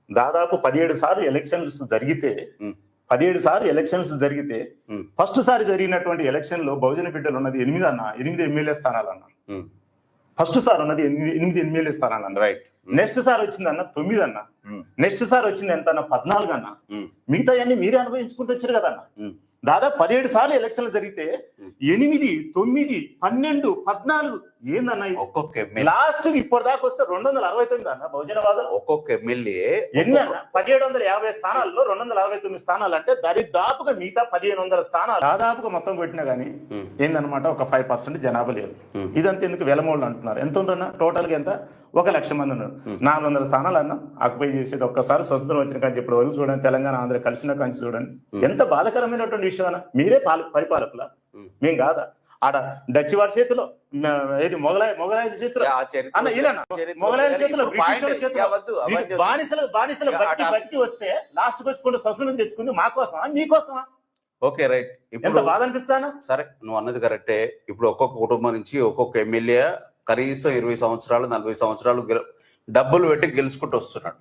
దాదాపు 17 సార్లు ఎలక్షన్స్ జరిగితే 17 సార్లు ఎలక్షన్స్ జరిగితే ఫస్ట్ సారి జరిగినటువంటి ఎలక్షన్ లో బహుజన బిడ్డలు ఉన్నది 8 ఎమ్మెల్యే స్థానాలన్న. ఫస్ట్ సార్ ఉన్నది 8 ఎమ్మెల్యే స్థానాలన్న. రైట్. నెక్స్ట్ సార్ వచ్చిందన్న 9 అన్న. నెక్స్ట్ సార్ వచ్చింది ఎంత అన్న 14 అన్న. మిగతా అన్ని మీరే అనుభవించుకుంటూ వచ్చారు కదన్న. దాదాపు 17 సార్లు ఎలక్షన్లు జరిగితే 8, 9, 12, 14 ఏందన్న ఒక్కొక్క లాస్ట్ ఇప్పటిదాకా వస్తే 269 అన్న బహుజనవాదం. ఒక్కొక్క ఎమ్మెల్యే ఎన్ని అన్న 1750 స్థానాల్లో 269 స్థానాలు అంటే దరిదాపుగా మిగతా 1500 స్థానాలు దాదాపుగా మొత్తం పెట్టినా గానీ ఏందనమాట ఒక 5% జనాభా లేరు. ఇదంతా ఎందుకు వెలమోళ్ళు అంటున్నారు. ఎంత ఉందన్న టోటల్ గా ఎంత 1,00,000 మంది ఉన్నారు. 400 స్థానాలు అన్న ఆక్యుపై చేసేది. ఒక్కసారి స్వతంత్రం వచ్చిన కానీ ఇప్పటి వరకు చూడండి, తెలంగాణ ఆంధ్ర కలిసిన కానీ చూడండి ఎంత బాధకరమైనటువంటి విషయం అన్న. మీరే పరిపాలకులా, మేం కాదా? ఆడ డచ్ వారి చేతిలో, ఏది మొగలాయ చేతిలో అన్న, ఇదన్న మొగలాయ చేతిలో, బ్రిటిష్ చేతిలో బానిసలు బతికి వస్తే లాస్ట్ వచ్చి స్వతంత్రం తెచ్చుకుంది మా కోసమా మీకోసమా? Okay right. ఎంత బాధ అనిపిస్తానా? సరే, నువ్వు అన్నది కరెక్టే. ఇప్పుడు ఒక్కొక్క కుటుంబం నుంచి ఒక్కొక్క ఎమ్మెల్యే కనీసం 20 సంవత్సరాలు 40 సంవత్సరాలు డబ్బులు పెట్టి గెలుచుకుంటూ వస్తున్నాడు.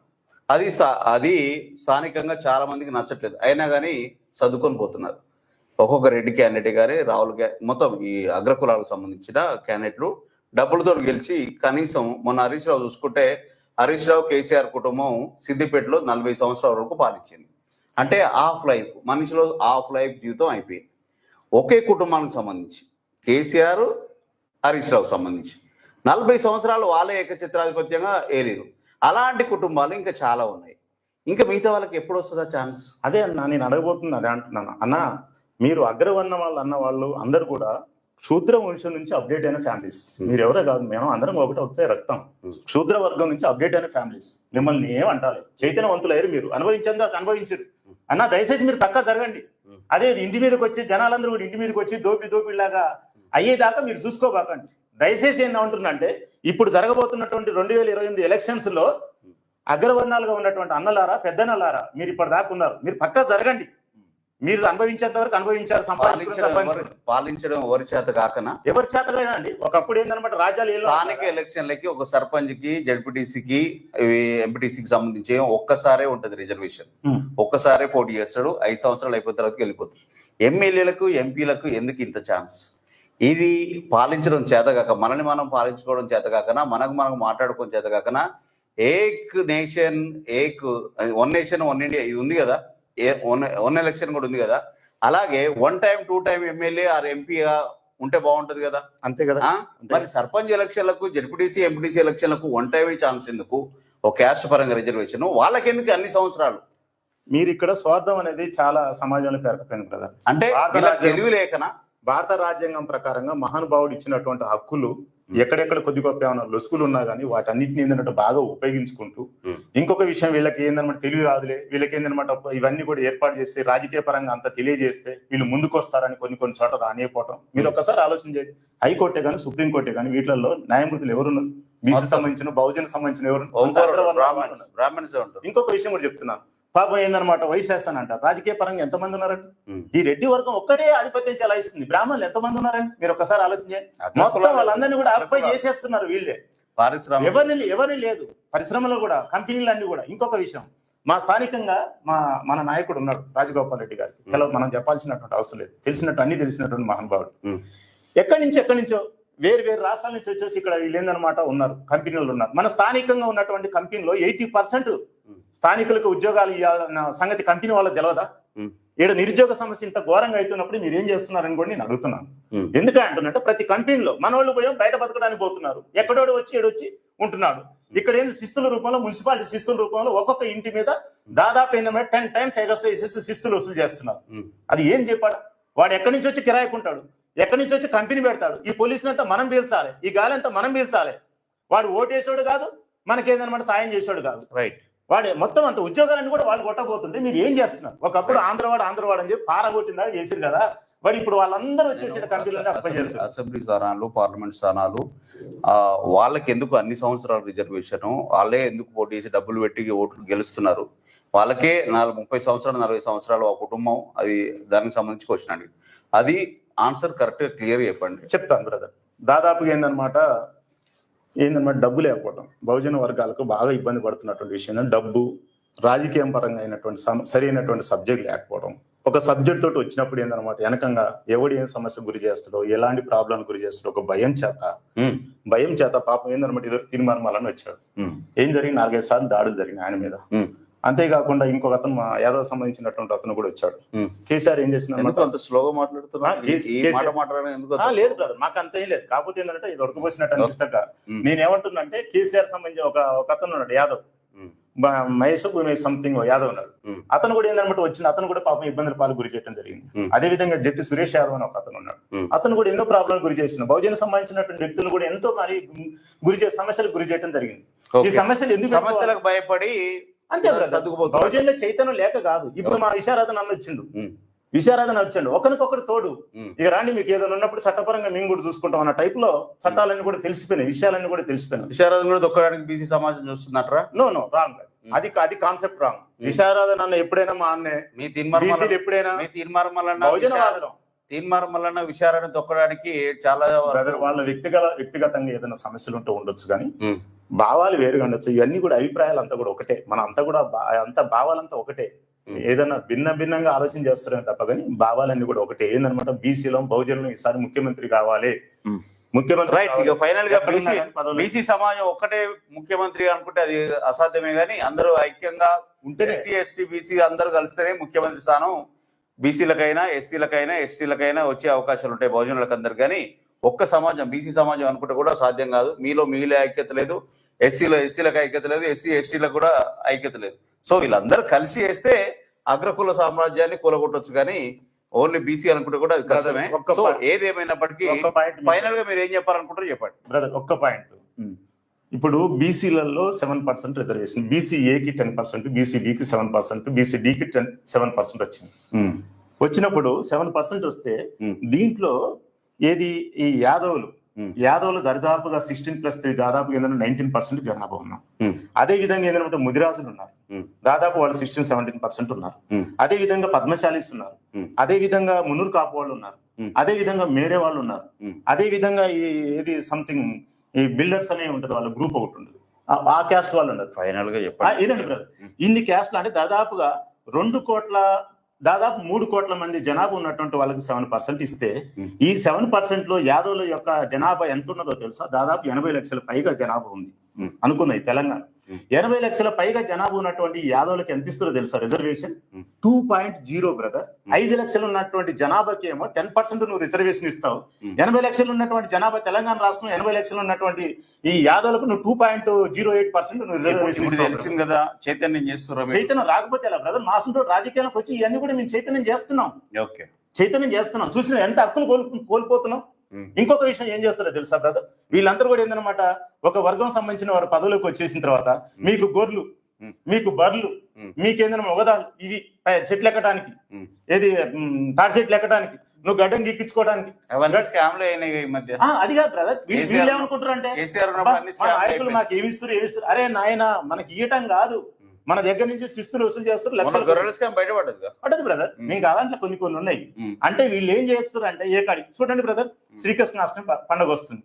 అది స్థానికంగా చాలా మందికి నచ్చట్లేదు. అయినా కానీ చదువుకొని పోతున్నారు. ఒక్కొక్క రెడ్డి క్యాండిడేట్ గారి, రాహుల్ మొత్తం ఈ అగ్రకులాలకు సంబంధించిన క్యాండిడేట్లు డబ్బులతో గెలిచి కనీసం మొన్న హరీష్ రావు చూసుకుంటే హరీష్ రావు కేసీఆర్ కుటుంబం సిద్దిపేటలో 40 సంవత్సరాల వరకు పాలించింది. అంటే హాఫ్ లైఫ్ మనిషిలో హాఫ్ లైఫ్ జీవితం అయిపోయింది. ఒకే కుటుంబానికి సంబంధించి కేసీఆర్ హరీష్ రావు సంబంధించి 40 సంవత్సరాలు వాళ్ళే ఏకఛత్రాధిపత్యంగా ఏలేరు. అలాంటి కుటుంబాలు ఇంకా చాలా ఉన్నాయి. ఇంకా మిగతా వాళ్ళకి ఎప్పుడు వస్తుందా ఛాన్స్? అదే అన్న నేను అడగబోతుంది, అదే అంటున్నాను అన్న. మీరు అగ్రవర్ణ వాళ్ళు అన్న వాళ్ళు అందరు కూడా శూద్ర వంశం నుంచి అప్డేట్ అయిన ఫ్యామిలీస్. మీరు ఎవరో కాదు, మేము అందరం ఒకటి అవుతాయి రక్తం. శూద్ర వర్గం నుంచి అప్డేట్ అయిన ఫ్యామిలీస్. మిమ్మల్ని ఏమంటారు? చైతన్యవంతులు అయ్యారు, మీరు అనుభవించారు అన్న. దయచేసి మీరు పక్కా జరగండి. అదే ఇంటి మీదకి వచ్చి జనాలందరూ కూడా ఇంటి మీదకి వచ్చి దోపిడిలాగా అయ్యేదాకా మీరు చూసుకోబాకండి దయచేసి. ఏందంటున్నంటే ఇప్పుడు జరగబోతున్నటువంటి 2028 ఎలక్షన్స్ లో అగ్రవర్ణాలుగా ఉన్నటువంటి అన్నలారా, పెద్దన్నలారా, మీరు ఇప్పటిదాకా ఉన్నారు, మీరు పక్కా జరగండి. మీరు అనుభవించేంత వరకు అనుభవించారు. పాలించడం ఎవరి చేత కాకనా? ఎవరి చేత లేదండి. ఒకప్పుడు ఏందన్నమాట రాజ్యాలు స్థానిక ఎలక్షన్లకి ఒక సర్పంచ్ కి, జడ్పీటీసీకి, ఎంపీటీసీకి సంబంధించి ఒక్కసారే ఉంటది రిజర్వేషన్. ఒక్కసారే పోటీ చేస్తాడు. 5 సంవత్సరాలు అయిపోయిన తర్వాత వెళ్ళిపోతుంది. ఎమ్మెల్యేలకు, ఎంపీలకు ఎందుకు ఇంత ఛాన్స్? ఇది పాలించడం చేతగాక, మనల్ని మనం పాలించుకోవడం చేతగాకనా, మనకు మాట్లాడుకోవడం చేతగాకనా? ఏక్ nation one nation one India ఇది ఉంది కదా, వన్ ఎలక్షన్ కూడా ఉంది కదా. అలాగే 1 టైం 2 టైం ఎమ్మెల్యే ఆర్ ఎంపీగా ఉంటే బాగుంటది కదా. అంతే కదా. మరి సర్పంచ్ ఎలక్షన్లకు, జడ్పీటీసీ, ఎంపీటీసీ ఎలక్షన్లకు 1 టైం ఛాన్స్ ఎందుకు? ఒక క్యాస్ట్ పరంగా రిజర్వేషన్ వాళ్ళకెందుకు అన్ని సంవత్సరాలు? మీరు ఇక్కడ స్వార్థం అనేది చాలా సమాజంలో పేరుకుపోయింది కదా. అంటే తెలివి లేకనా? భారత రాజ్యాంగం ప్రకారంగా మహానుభావుడు ఇచ్చినటువంటి హక్కులు ఎక్కడెక్కడ కొద్ది గొప్ప ఏమైనా లొసుకులు ఉన్నా కానీ వాటన్నిటిని ఏంటంటే బాగా ఉపయోగించుకుంటూ, ఇంకొక విషయం వీళ్ళకి ఏందనమాట తెలివి రాదులే, వీళ్ళకి ఏందనమాట ఇవన్నీ కూడా ఏర్పాటు చేస్తే రాజకీయ పరంగా అంత తెలియజేస్తే వీళ్ళు ముందుకు వస్తారని కొన్ని చోట్ల రానియపోవటం. మీరు ఒక్కసారి ఆలోచన చేయండి. హైకోర్టే కానీ, సుప్రీంకోర్టే కానీ వీటిల్లో న్యాయమూర్తులు ఎవరున్నారు? బీసీ సంబంధించిన, బహుజన సంబంధించిన ఎవరు? ఇంకొక విషయం కూడా చెప్తున్నాను. పాపం ఏందనమాట వైశాసన్ అంటారు. రాజకీయ పరంగా ఎంతమంది ఉన్నారండి? ఈ రెడ్డి వర్గం ఒక్కటే ఆధిపత్యం చెలాయిస్తుంది. బ్రాహ్మణులు ఎంతమంది ఉన్నారండి? మీరు ఒక్కసారి ఆలోచించండి. మొత్తం వాళ్ళందరినీ కూడా ఆక్యుపై చేసేస్తున్నారు వీళ్ళే. ఎవరిని లేదు. పరిశ్రమలు కూడా, కంపెనీలు అన్ని కూడా. ఇంకొక విషయం, మా స్థానికంగా మన నాయకుడు ఉన్నాడు రాజగోపాల్ రెడ్డి గారికి. మనం చెప్పాల్సినటువంటి అవసరం లేదు, తెలిసినటువంటి మహానుభావుడు. ఎక్కడి నుంచో వేరు రాష్ట్రాల నుంచి వచ్చేసి ఇక్కడ వీళ్ళు ఏందనమాట ఉన్నారు, కంపెనీలు ఉన్నారు. మన స్థానికంగా ఉన్నటువంటి కంపెనీలో 80% స్థానికులకు ఉద్యోగాలు ఇవ్వాలన్న సంగతి కంపెనీ వాళ్ళకి తెలియదా? ఈడ నిరుద్యోగ సమస్య ఇంత ఘోరంగా అవుతున్నప్పుడు మీరు ఏం చేస్తున్నారని కూడా నేను అడుగుతున్నాను. ఎందుకంటే అంటున్నట్టు ప్రతి కంపెనీలో మన వాళ్ళు పోయాం బయట బతకడానికి పోతున్నారు. ఎక్కడోడు వచ్చి ఉంటున్నాడు. ఇక్కడ ఏంది శిస్తుల రూపంలో, మున్సిపాలిటీ శిస్తుల రూపంలో ఒక్కొక్క ఇంటి మీద దాదాపు ఏంటంటే 10 times ఎగస్ట్రా శిస్తులు వసూలు చేస్తున్నారు. అది ఏం చెప్పాడు? వాడు ఎక్కడి నుంచి వచ్చి కిరాయికుంటాడు, ఎక్కడి నుంచి వచ్చి కంపెనీ పెడతాడు. ఈ పోలీసులంతా మనం పీల్చాలి, ఈ గాలంతా మనం పీల్చాలి. వాడు ఓటేసాడు కాదు, మనకేందనమాట సాయం చేసాడు కాదు. రైట్. వాడే మొత్తం అంత ఉద్యోగాలను కూడా వాళ్ళు కొట్టబోతుంటే మీరు ఏం చేస్తున్నారు? ఒకప్పుడు ఆంధ్రవాడు అని చెప్పి పారగొట్టిందాక చేశారు కదా. వాడు ఇప్పుడు వాళ్ళందరూ వచ్చేసి కంపెనీలను అప్లై చేస్తారు. అసెంబ్లీ స్థానాలు, పార్లమెంట్ స్థానాలు వాళ్ళకి ఎందుకు అన్ని సంవత్సరాల రిజర్వేషన్? వాళ్ళే ఎందుకు పోటీ చేసి డబ్బులు పెట్టి ఓట్లు గెలుస్తున్నారు? వాళ్ళకే 30 సంవత్సరాలు 40 సంవత్సరాలు ఆ కుటుంబం. అది దానికి సంబంధించి క్వశ్చన్ అండి. అది ఆన్సర్ కరెక్ట్ క్లియర్ చెప్పండి. చెప్తాను బ్రదర్. దాదాపుగా ఏందనమాట డబ్బు లేకపోవడం బహుజన వర్గాలకు బాగా ఇబ్బంది పడుతున్నటువంటి విషయం. డబ్బు రాజకీయం పరంగా అయినటువంటి సరైనటువంటి సబ్జెక్ట్ లేకపోవడం, ఒక సబ్జెక్ట్ తోటి వచ్చినప్పుడు ఏందనమాట వెనకంగా ఎవడు ఏం సమస్య గురి చేస్తాడో, ఎలాంటి ప్రాబ్లం గురి చేస్తాడో ఒక భయం చేత పాపం ఏందనమాట ఇద్దరు తిరుమలమలని వచ్చాడు. ఏం జరిగింది 4-5 సార్లు దాడులు జరిగినాయి ఆయన మీద. అంతేకాకుండా ఇంకొక అతను మా యాదవ్ సంబంధించినటువంటి అతను కూడా వచ్చాడు. కేసీఆర్ ఏం చేసింది అంత స్లోగా మాట్లాడుతున్నా లేదు బ్రదర్, మాకు అంతేం లేదు. కాకపోతే ఏంటంటే ఇది ఉడకపోసినట్టు అనిపిస్తాక నేనేమంటున్నానంటే కేసీఆర్ సంబంధించి ఒక అతను ఉన్నాడు యాదవ్, మహేష్ సంథింగ్ యాదవ్ ఉన్నాడు. అతను కూడా ఏంటంటే వచ్చిన అతను కూడా పాపం ఇబ్బందుల పాలు గురి చేయడం జరిగింది. అదే విధంగా జట్టి సురేష్ యాదవ్ అని ఒక అతను ఉన్నాడు. అతను కూడా ఎన్నో ప్రాబ్లం గురి చేసిన బహుజన సంబంధించినటువంటి వ్యక్తులు కూడా ఎంతో మరి సమస్యలకు గురి చేయడం జరిగింది. ఈ సమస్యలు ఎందుకు సమస్యలకు భయపడి అంతే బహుజనుల చైతన్యం లేక కాదు. ఇప్పుడు మా విశారాధన వచ్చాడు ఒకరికొకరు తోడు. ఇక రాండి మీకు ఏదైనా ఉన్నప్పుడు చట్టపరంగా మేము కూడా చూసుకుంటాం అన్న టైప్ లో చట్టాలన్నీ కూడా తెలిసిపోయినాయి, విషయాలన్నీ కూడా తెలిసిపోయినాయి. విశారాధన కూడా దొక్కడానికి బీసీ సమాజం చూస్తున్నట్రా? నో రాంగ్, అది కాన్సెప్ట్ రాంగ్. విశారాధన అన్న ఎప్పుడైనా మా అన్నే మీ ఎప్పుడైనా తీన్మారమల్లన్న విశారాధన తొక్కడానికి చాలా వాళ్ళ వ్యక్తిగతంగా ఏదైనా సమస్యలు ఉంటూ ఉండొచ్చు కానీ భావాలు వేరుగా ఉండొచ్చు. ఇవన్నీ కూడా అభిప్రాయాలు అంతా కూడా ఒకటే, మన అంతా కూడా భావాలంతా ఒకటే. ఏదైనా భిన్నంగా ఆలోచన చేస్తారని తప్ప కానీ భావాలన్నీ కూడా ఒకటే. ఏందనమాట బీసీలో బహుజనులు ఈసారి ముఖ్యమంత్రి కావాలి, ముఖ్యమంత్రి ఫైనల్ గా బీసీ సమాజం ఒక్కటే ముఖ్యమంత్రి అనుకుంటే అది అసాధ్యమే. గానీ అందరూ ఐక్యంగా ఉంటే ఎస్సీ ఎస్టీ బీసీ అందరూ కలిస్తేనే ముఖ్యమంత్రి స్థానం బీసీలకైనా ఎస్సీలకైనా ఎస్టీలకైనా వచ్చే అవకాశాలు ఉంటాయి బహుజనులకు అందరు. కానీ ఒక్క సమాజం బీసీ సమాజం అనుకుంటే కూడా సాధ్యం కాదు. మీలో ఐక్యత లేదు, ఎస్సీలకు ఐక్యత లేదు, ఎస్సీ ఎస్టీలకు కూడా ఐక్యత లేదు. సో వీళ్ళందరూ కలిసి వేస్తే అగ్రకుల సామ్రాజ్యాన్ని కూలగొట్టొచ్చు. కానీ ఓన్లీ బీసీ అనుకుంటే కూడా అది కష్టమే. సో ఏదేమైనప్పటికీ ఫైనల్ గా మీరు ఏం చెప్పాలనుకుంటారో చెప్పండి బ్రదర్. ఒక్క పాయింట్, ఇప్పుడు బీసీలలో 7% రిజర్వేషన్, బీసీఏకి 10%, బీసీబీకి 7%, బీసీడీకి 7% వచ్చింది. వచ్చినప్పుడు 7% వస్తే దీంట్లో ఏది ఈ యాదవులు దరిదాపుగా 16+3 దాదాపు 19% జనాభా ఉన్నాం. అదే విధంగా ఏంటంటే ముదిరాజులు ఉన్నారు, దాదాపు వాళ్ళు 16-17% ఉన్నారు. అదే విధంగా పద్మశాలీస్ ఉన్నారు, అదే విధంగా మున్నూరు కాపు వాళ్ళు ఉన్నారు, అదే విధంగా మేరే వాళ్ళు ఉన్నారు, అదే విధంగా ఏది సంథింగ్ ఈ బిల్డర్స్ అనే ఉంటుంది వాళ్ళ గ్రూప్ ఒకటి ఉంటుంది, ఆ క్యాస్ట్ వాళ్ళు ఉన్నారు. ఫైనల్ గా చెప్పండి ఏదండి బ్రదర్, ఇన్ని క్యాస్ట్లు అంటే దాదాపుగా 3 కోట్ల మంది జనాభా ఉన్నటువంటి వాళ్ళకి 7% ఇస్తే ఈ 7% లో యాదవుల యొక్క జనాభా ఎంత ఉన్నదో తెలుసా? దాదాపు 80 లక్షల పైగా జనాభా ఉంది అనుకున్నది తెలంగాణ. 80 లక్షల పైగా జనాభా ఉన్నటువంటి యాదవులకు ఎంత ఇస్తారో తెలుసా రిజర్వేషన్? 2.0 బ్రదర్. 5 లక్షలు ఉన్నటువంటి జనాభాకి ఏమో 10% నువ్వు రిజర్వేషన్ ఇస్తావు. 80 లక్షలు ఉన్నటువంటి జనాభా తెలంగాణ రాష్ట్రం 80 లక్షలు ఉన్నటువంటి ఈ యాదవులకు నువ్వు 2.08% నువ్వు రిజర్వేషన్ తెలిసింది కదా. చైతన్యం రాకపోతే ఎలా బ్రదర్? మా సొంత రాజకీయాలకు వచ్చి ఇవన్నీ కూడా మేము చైతన్యం చేస్తున్నాం. చూసిన ఎంత హక్కులు కోల్పోతున్నాం. ఇంకొక విషయం ఏం చేస్తారో తెలుసా బ్రదర్? వీళ్ళందరూ కూడా ఏందనమాట ఒక వర్గం సంబంధించిన వారు పదవిలోకి వచ్చేసిన తర్వాత మీకు గొర్రెలు, మీకు బర్రెలు, మీకేందన్నా మొగదాలు, ఇవి చెట్లు ఎక్కడానికి, ఏది తాడి చెట్లు ఎక్కడానికి, నువ్వు గడ్డం గిక్కించుకోవడానికి అది కాదు బ్రదర్. వీళ్ళు ఏమనుకుంటారు అంటే నాయకులు మాకు ఏమిస్తారు. అరే నాయన మనకి ఇయ్యటం కాదు, మన దగ్గర నుంచి శిస్తులు వసూలు చేస్తారు, పడ్డది బ్రదర్. మీకు అలాంటి కొన్ని ఉన్నాయి. అంటే వీళ్ళు ఏం చేస్తారు అంటే చూడండి బ్రదర్, శ్రీకృష్ణాష్టమి పండుగ వస్తుంది.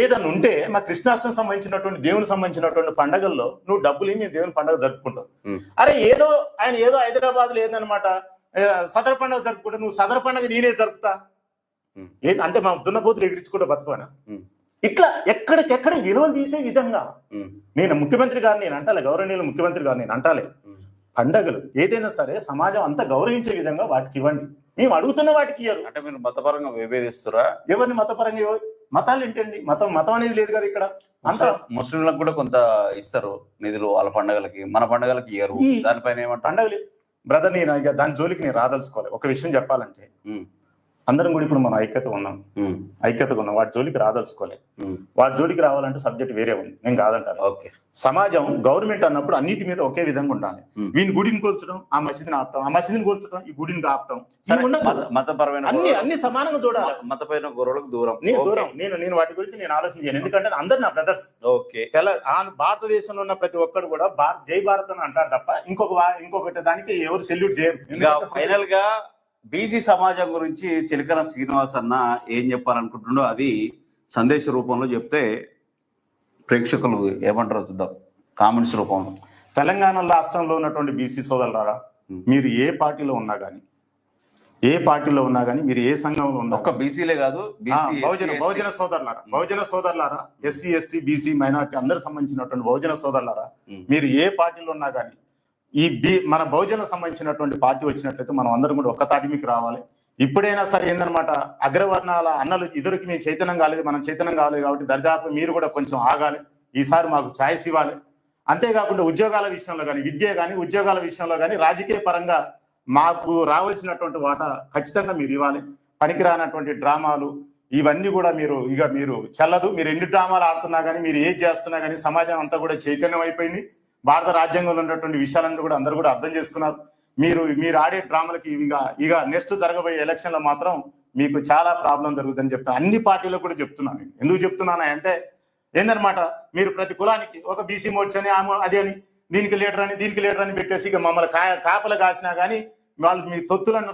ఏదన్నా ఉంటే మా కృష్ణాష్టమి సంబంధించినటువంటి దేవునికి సంబంధించినటువంటి పండుగల్లో నువ్వు డబ్బులు మేము దేవుని పండుగ జరుపుకుంటావు. అరే ఆయన ఏదో హైదరాబాద్ లో ఏదనమాట సదర్ పండుగ జరుపుకుంటా, నువ్వు సదర్ పండుగ నేనే జరుపుతా అంటే మా దున్నపోతులు ఎగిరించుకుంటా బతుకోనా? ఇట్లా ఎక్కడికెక్కడ విలువలు తీసే విధంగా నేను ముఖ్యమంత్రి గారు నేను అంటాలే, గౌరవనీయులు ముఖ్యమంత్రి గారు నేను అంటాలే, పండగలు ఏదైనా సరే సమాజం అంతా గౌరవించే విధంగా వాటికి ఇవ్వండి. మేము అడుగుతున్న వాటికి ఇయ్యరు. అంటే మీరు మతపరంగా విభేదిస్తారా? ఎవరిని మతపరంగా? మతాలు ఏంటండి? మతం అనేది లేదు కదా ఇక్కడ. అంతా ముస్లింలకు కూడా కొంత ఇస్తారు నిధులు వాళ్ళ పండుగలకి, మన పండుగలకి ఇయ్యరు. దానిపైన ఏమంటారు? పండుగలు బ్రదర్, నేను దాని జోలికి నేను రాదలుచుకోవాలి. ఒక విషయం చెప్పాలంటే అందరం కూడా ఇప్పుడు మనం ఐక్యతగా ఉన్నాం. వాటి జోలికి రాదలుచుకోలేదు. వాటి జోలికి రావాలంటే సబ్జెక్ట్ వేరే ఉంది, నేను కాదంటాను. సమాజం గవర్నమెంట్ అన్నప్పుడు అన్నిటి మీద ఒకే విధంగా ఉండాలి. వీని గుడిని కూల్చడం, ఆ మసీదుని ఆపటం, ఆ మసీదుని కూల్చడం, ఈ గుడిని ఆపటం, మతపరమైన అన్ని సమానంగా చూడాలి. మతపైన గొర్రెలకు దూరం. నేను వాటి గురించి నేను ఆలోచన చేయను. ఎందుకంటే అందరు నా బ్రదర్స్. భారతదేశంలో ఉన్న ప్రతి ఒక్కరు కూడా జై భారత్ అని అంటారు తప్ప ఇంకొకటి దానికి ఎవరు సెల్యూట్ చేయరు. ఫైనల్ గా బీసీ సమాజం గురించి చిలకల శ్రీనివాస్ అన్న ఏం చెప్పాలనుకుంటుండో అది సందేశ రూపంలో చెప్తే ప్రేక్షకులు ఏమంటారో చూద్దాం, కామెంట్స్ రూపంలో. తెలంగాణ రాష్ట్రంలో ఉన్నటువంటి బీసీ సోదరులారా, మీరు ఏ పార్టీలో ఉన్నా కానీ మీరు ఏ సంఘంలో ఉన్నా, ఒక్క బీసీలే కాదు, బహుజన సోదరులారా, ఎస్సీ ఎస్టీ బీసీ మైనార్టీ అందరికి సంబంధించినటువంటి బహుజన సోదరులారా, మీరు ఏ పార్టీలో ఉన్నా కానీ మన బహుజన సంబంధించినటువంటి పార్టీ వచ్చినట్లయితే మనం అందరం కూడా ఒక్క తాటి మీకు రావాలి. ఇప్పుడైనా సరే ఏందనమాట, అగ్రవర్ణాల అన్నలు ఇద్దరికి మేము చైతన్యం కాలేదు, మనం చైతన్యం కాలేదు కాబట్టి దరిదాపు మీరు కూడా కొంచెం ఆగాలి. ఈసారి మాకు ఛాయిస్ ఇవ్వాలి. అంతేకాకుండా ఉద్యోగాల విషయంలో కానీ, విద్య కానీ, ఉద్యోగాల విషయంలో కానీ, రాజకీయ పరంగా మాకు రావాల్సినటువంటి వాటా ఖచ్చితంగా మీరు ఇవ్వాలి. పనికిరానటువంటి డ్రామాలు ఇవన్నీ కూడా మీరు చెల్లదు. మీరు ఎన్ని డ్రామాలు ఆడుతున్నా కానీ, మీరు ఏది చేస్తున్నా కానీ సమాజం అంతా కూడా చైతన్యం అయిపోయింది. భారత రాజ్యాంగంలో ఉన్నటువంటి విషయాలను కూడా అందరూ కూడా అర్థం చేసుకున్నారు. మీరు ఆడే డ్రామాలకి ఇక నెక్స్ట్ జరగబోయే ఎలక్షన్లో మాత్రం మీకు చాలా ప్రాబ్లం జరుగుతుందని చెప్తాను. అన్ని పార్టీలకు కూడా చెప్తున్నాను. నేను ఎందుకు చెప్తున్నాను అంటే ఏందనమాట, మీరు ప్రతి కులానికి ఒక బీసీ మోర్చ్ అని అదే అని దీనికి లీడర్ అని పెట్టేసి ఇక మమ్మల్ని కాపలు కాసినా కానీ వాళ్ళు మీ తొత్తులన్న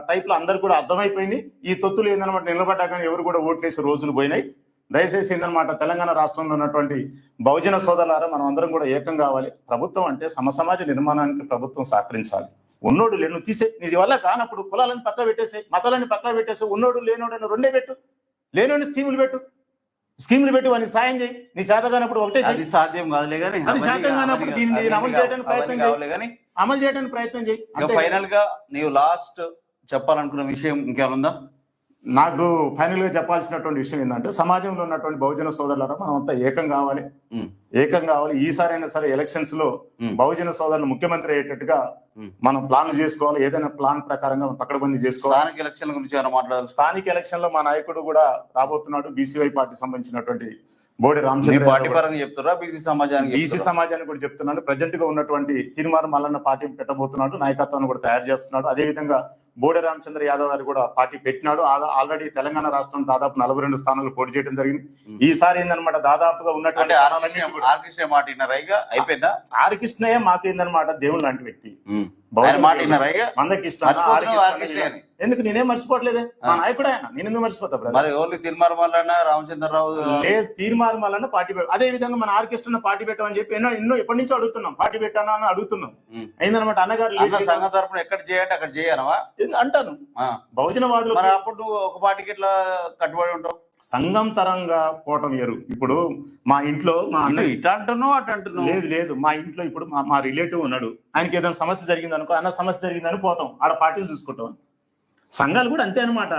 టైప్లో అందరు కూడా అర్థమైపోయింది. ఈ తొత్తులు ఏందనమాట నిలబడ్డా కానీ ఎవరు కూడా ఓట్లేసే రోజులు పోయినాయి. దయచేసి ఏందనమాట, తెలంగాణ రాష్ట్రంలో ఉన్నటువంటి బహుజన సోదరులారా, మనం అందరం కూడా ఏకం కావాలి. ప్రభుత్వం అంటే సమసమాజ నిర్మాణానికి ప్రభుత్వం సహకరించాలి. ఉన్నోడు లేను తీసే, నీ వల్ల కానప్పుడు కులాలను పక్కన పెట్టేసే, మతాలని పక్కన పెట్టేసి ఉన్నోడు లేనోడని రెండే పెట్టు, లేనోని స్కీములు పెట్టి వాడిని సాయం చేయి. నీ చేత కానప్పుడు ఒకటే అది సాధ్యం కాదులే కానీ, అది సాధ్యం కానప్పుడు దీన్ని అమలు చేయడానికి ప్రయత్నం చేయి. ఫైనల్ గా నీవు లాస్ట్ చెప్పాలనుకున్న విషయం ఇంకేముందా? నాకు ఫైనల్ గా చెప్పాల్సినటువంటి విషయం ఏంటంటే, సమాజంలో ఉన్నటువంటి బహుజన సోదరులారా మనం అంతా ఏకం కావాలి. ఈసారైనా సరే ఎలక్షన్స్ లో బహుజన సోదరులు ముఖ్యమంత్రి అయ్యేటట్టుగా మనం ప్లాన్ చేసుకోవాలి. ఏదైనా ప్లాన్ ప్రకారంగా పకడ్బందీ చేసుకోవాలి. స్థానిక ఎలక్షన్ల గురించి ఏమైనా మాట్లాడాలి? స్థానిక ఎలక్షన్ లో మా నాయకుడు కూడా రాబోతున్నాడు. బీసీవై పార్టీ సంబంధించినటువంటి బోడి రామచంద్ర పార్టీ పరంగా చెప్తారా, బీసీ సమాజానికి కూడా చెప్తున్నాడు. ప్రజెంట్ గా ఉన్నటువంటి తీర్మానం మల్లన్న పార్టీ పెట్టబోతున్నాడు, నాయకత్వాన్ని కూడా తయారు చేస్తున్నాడు. అదే విధంగా బోడి రామచంద్ర యాదవ్ గారు కూడా పార్టీ పెట్టినాడు. ఆల్రెడీ తెలంగాణ రాష్ట్రం దాదాపు 42 స్థానాలు పోటీ చేయడం జరిగింది. ఈసారి ఏందనమాట, దాదాపుగా ఉన్నటువంటి ఆర్కృష్ణయ్య మాకు ఏందనమాట దేవుడు లాంటి వ్యక్తి. ఎందుకు నేనేం మర్చిపోవట్లేదే, మా నాయకుడు ఆయన, నేను ఎందుకు మర్చిపోతా? రామచంద్రరావు లేదు, తీర్మానం వల్ల పార్టీ పెట్ట. అదే విధంగా మన ఆర్కెస్ట్రా పార్టీ పెట్టమని చెప్పి ఎన్నో ఎప్పటి నుంచో అడుగుతున్నాం, పార్టీ పెట్టానా అని అడుగుతున్నాం. అయిందనమాట. అన్నగారు సంఘ తరపున ఎక్కడ చేయండి అక్కడ చేయనవా అంటాను. బహుజనవాదులు అప్పుడు ఒక పార్టీకి ఇట్లా కట్టుబడి ఉంటాం. సంఘం తరంగా పోవటం వేరు. ఇప్పుడు మా ఇంట్లో మా అన్న ఇటు అంటున్నావు అటు అంటున్నావు. లేదు మా ఇంట్లో ఇప్పుడు మా రిలేటివ్ ఉన్నాడు, ఆయనకి ఏదైనా సమస్య జరిగింది అనుకో, అన్న సమస్య జరిగిందని పోతాం, ఆడ పార్టీలు చూసుకుంటాం. సంఘాలు కూడా అంతే అనమాట.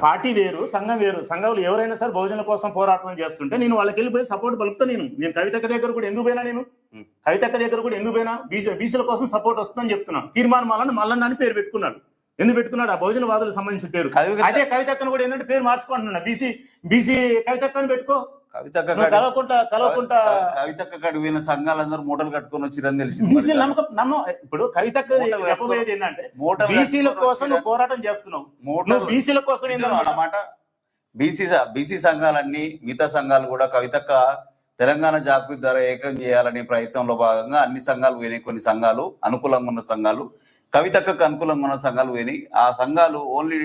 పార్టీ వేరు, సంఘం వేరు. సంఘంలో ఎవరైనా సరే బహుజనుల కోసం పోరాటం చేస్తుంటే నేను వాళ్ళకి వెళ్ళిపోయి సపోర్ట్ పలుకుతా. నేను కవితక్క దగ్గర కూడా ఎందుకు పోయినా, బీసీల కోసం సపోర్ట్ వస్తుందని చెప్తున్నాను. తీర్మానం మల్లన్న అని పేరు పెట్టుకున్నాడు. ఎందుకు పెట్టుకున్నాడు? ఆ బహుజన వాదులకు సంబంధించిన పేరు. అదే కవితక్కను కూడా ఏంటంటే పేరు మార్చుకుంటున్నా, బీసీ కవితక్కని పెట్టుకో. కవితక్క పోయిన సంఘాలందరూ మూటలు కట్టుకొని వచ్చిరని తెలిసి బీసీలు ఇప్పుడు కవితక్క చెప్పబోయేది ఏంటంటే, బీసీల కోసం నువ్వు పోరాటం చేస్తున్నావు, బీసీల కోసం అన్నమాట. బీసీ సంఘాలన్నీ, మిగతా సంఘాలు కూడా కవితక్క తెలంగాణ జాగృతి ద్వారా ఏకం చేయాలనే ప్రయత్నంలో భాగంగా అన్ని సంఘాలు పోయినాయి. కొన్ని సంఘాలు అనుకూలంగా ఉన్న సంఘాలు, కవితక్కకు అనుకూలంగా ఉన్న సంఘాలు పోయినాయి. ఆ సంఘాలు ఓన్లీ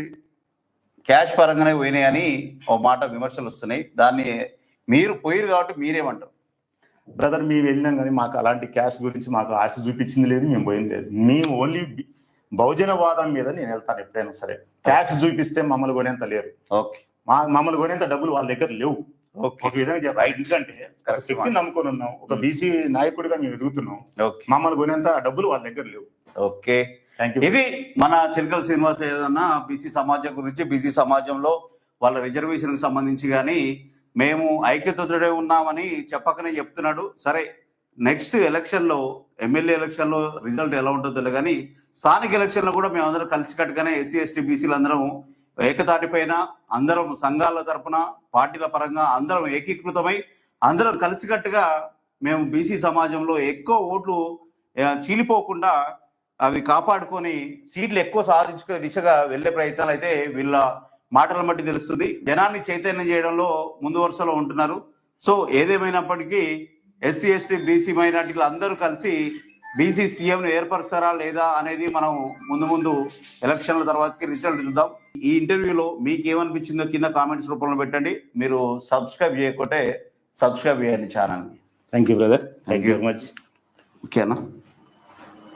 క్యాష్ పరంగానే పోయినాయి అని ఒక మాట విమర్శలు వస్తున్నాయి. దాన్ని మీరు పోయిరు కాబట్టి మీరేమంటారు? బ్రదర్, మేము వెళ్ళినాం కానీ మాకు అలాంటి క్యాష్ గురించి మాకు ఆశ చూపించింది లేదు, మేము పోయింది లేదు. మేము ఓన్లీ బహుజనవాదం మీద నేను వెళ్తాను ఎప్పుడైనా సరే. క్యాష్ చూపిస్తే మమ్మల్ని కొనేంత లేరు, మమ్మల్ని కొనేంత డబ్బులు వాళ్ళ దగ్గర లేవు. ఒక విధంగా చెప్పాలి, ఎందుకంటే శక్తిని నమ్ముకొని ఉన్నాం, ఒక బీసీ నాయకుడిగా మేము ఎదుగుతున్నాం, మమ్మల్ని కొనేంత డబ్బులు వాళ్ళ దగ్గర లేవు. ఓకే, ఇది మన చిలకల శ్రీనివాస్ ఏదన్నా బీసీ సమాజం గురించి, బీసీ సమాజంలో వాళ్ళ రిజర్వేషన్ కి సంబంధించి కానీ మేము ఐక్యతతోనే ఉన్నామని చెప్పకనే చెప్తున్నాడు. సరే, నెక్స్ట్ ఎలక్షన్లో, ఎమ్మెల్యే ఎలక్షన్లో రిజల్ట్ ఎలా ఉంటుందో కానీ స్థానిక ఎలక్షన్లో కూడా మేము అందరం కలిసికట్టుగానే ఎస్సీ ఎస్టీ బీసీలు అందరం ఏకతాటిపైన, అందరం సంఘాల తరపున, పార్టీల పరంగా అందరం ఏకీకృతమై అందరం కలిసికట్టుగా మేము బీసీ సమాజంలో ఎక్కువ ఓట్లు చీలిపోకుండా అవి కాపాడుకొని సీట్లు ఎక్కువ సాధించుకునే దిశగా వెళ్లే ప్రయత్నాలు అయితే వీళ్ళ మాటల బట్టి తెలుస్తుంది. జనాన్ని చైతన్యం చేయడంలో ముందు వరుసలో ఉంటున్నారు. సో ఏదేమైనప్పటికీ ఎస్సీ ఎస్టీ బీసీ మైనార్టీలు అందరూ కలిసి బీసీ సీఎంను ఏర్పరుస్తారా లేదా అనేది మనం ముందు ఎలక్షన్ల తర్వాతకి రిజల్ట్ చూద్దాం. ఈ ఇంటర్వ్యూలో మీకు ఏమనిపించిందో కింద కామెంట్స్ రూపంలో పెట్టండి. మీరు సబ్స్క్రైబ్ చేయకుంటే సబ్స్క్రైబ్ చేయండి ఛానల్ని. Thank you brother, thank you very much. ఓకేనా?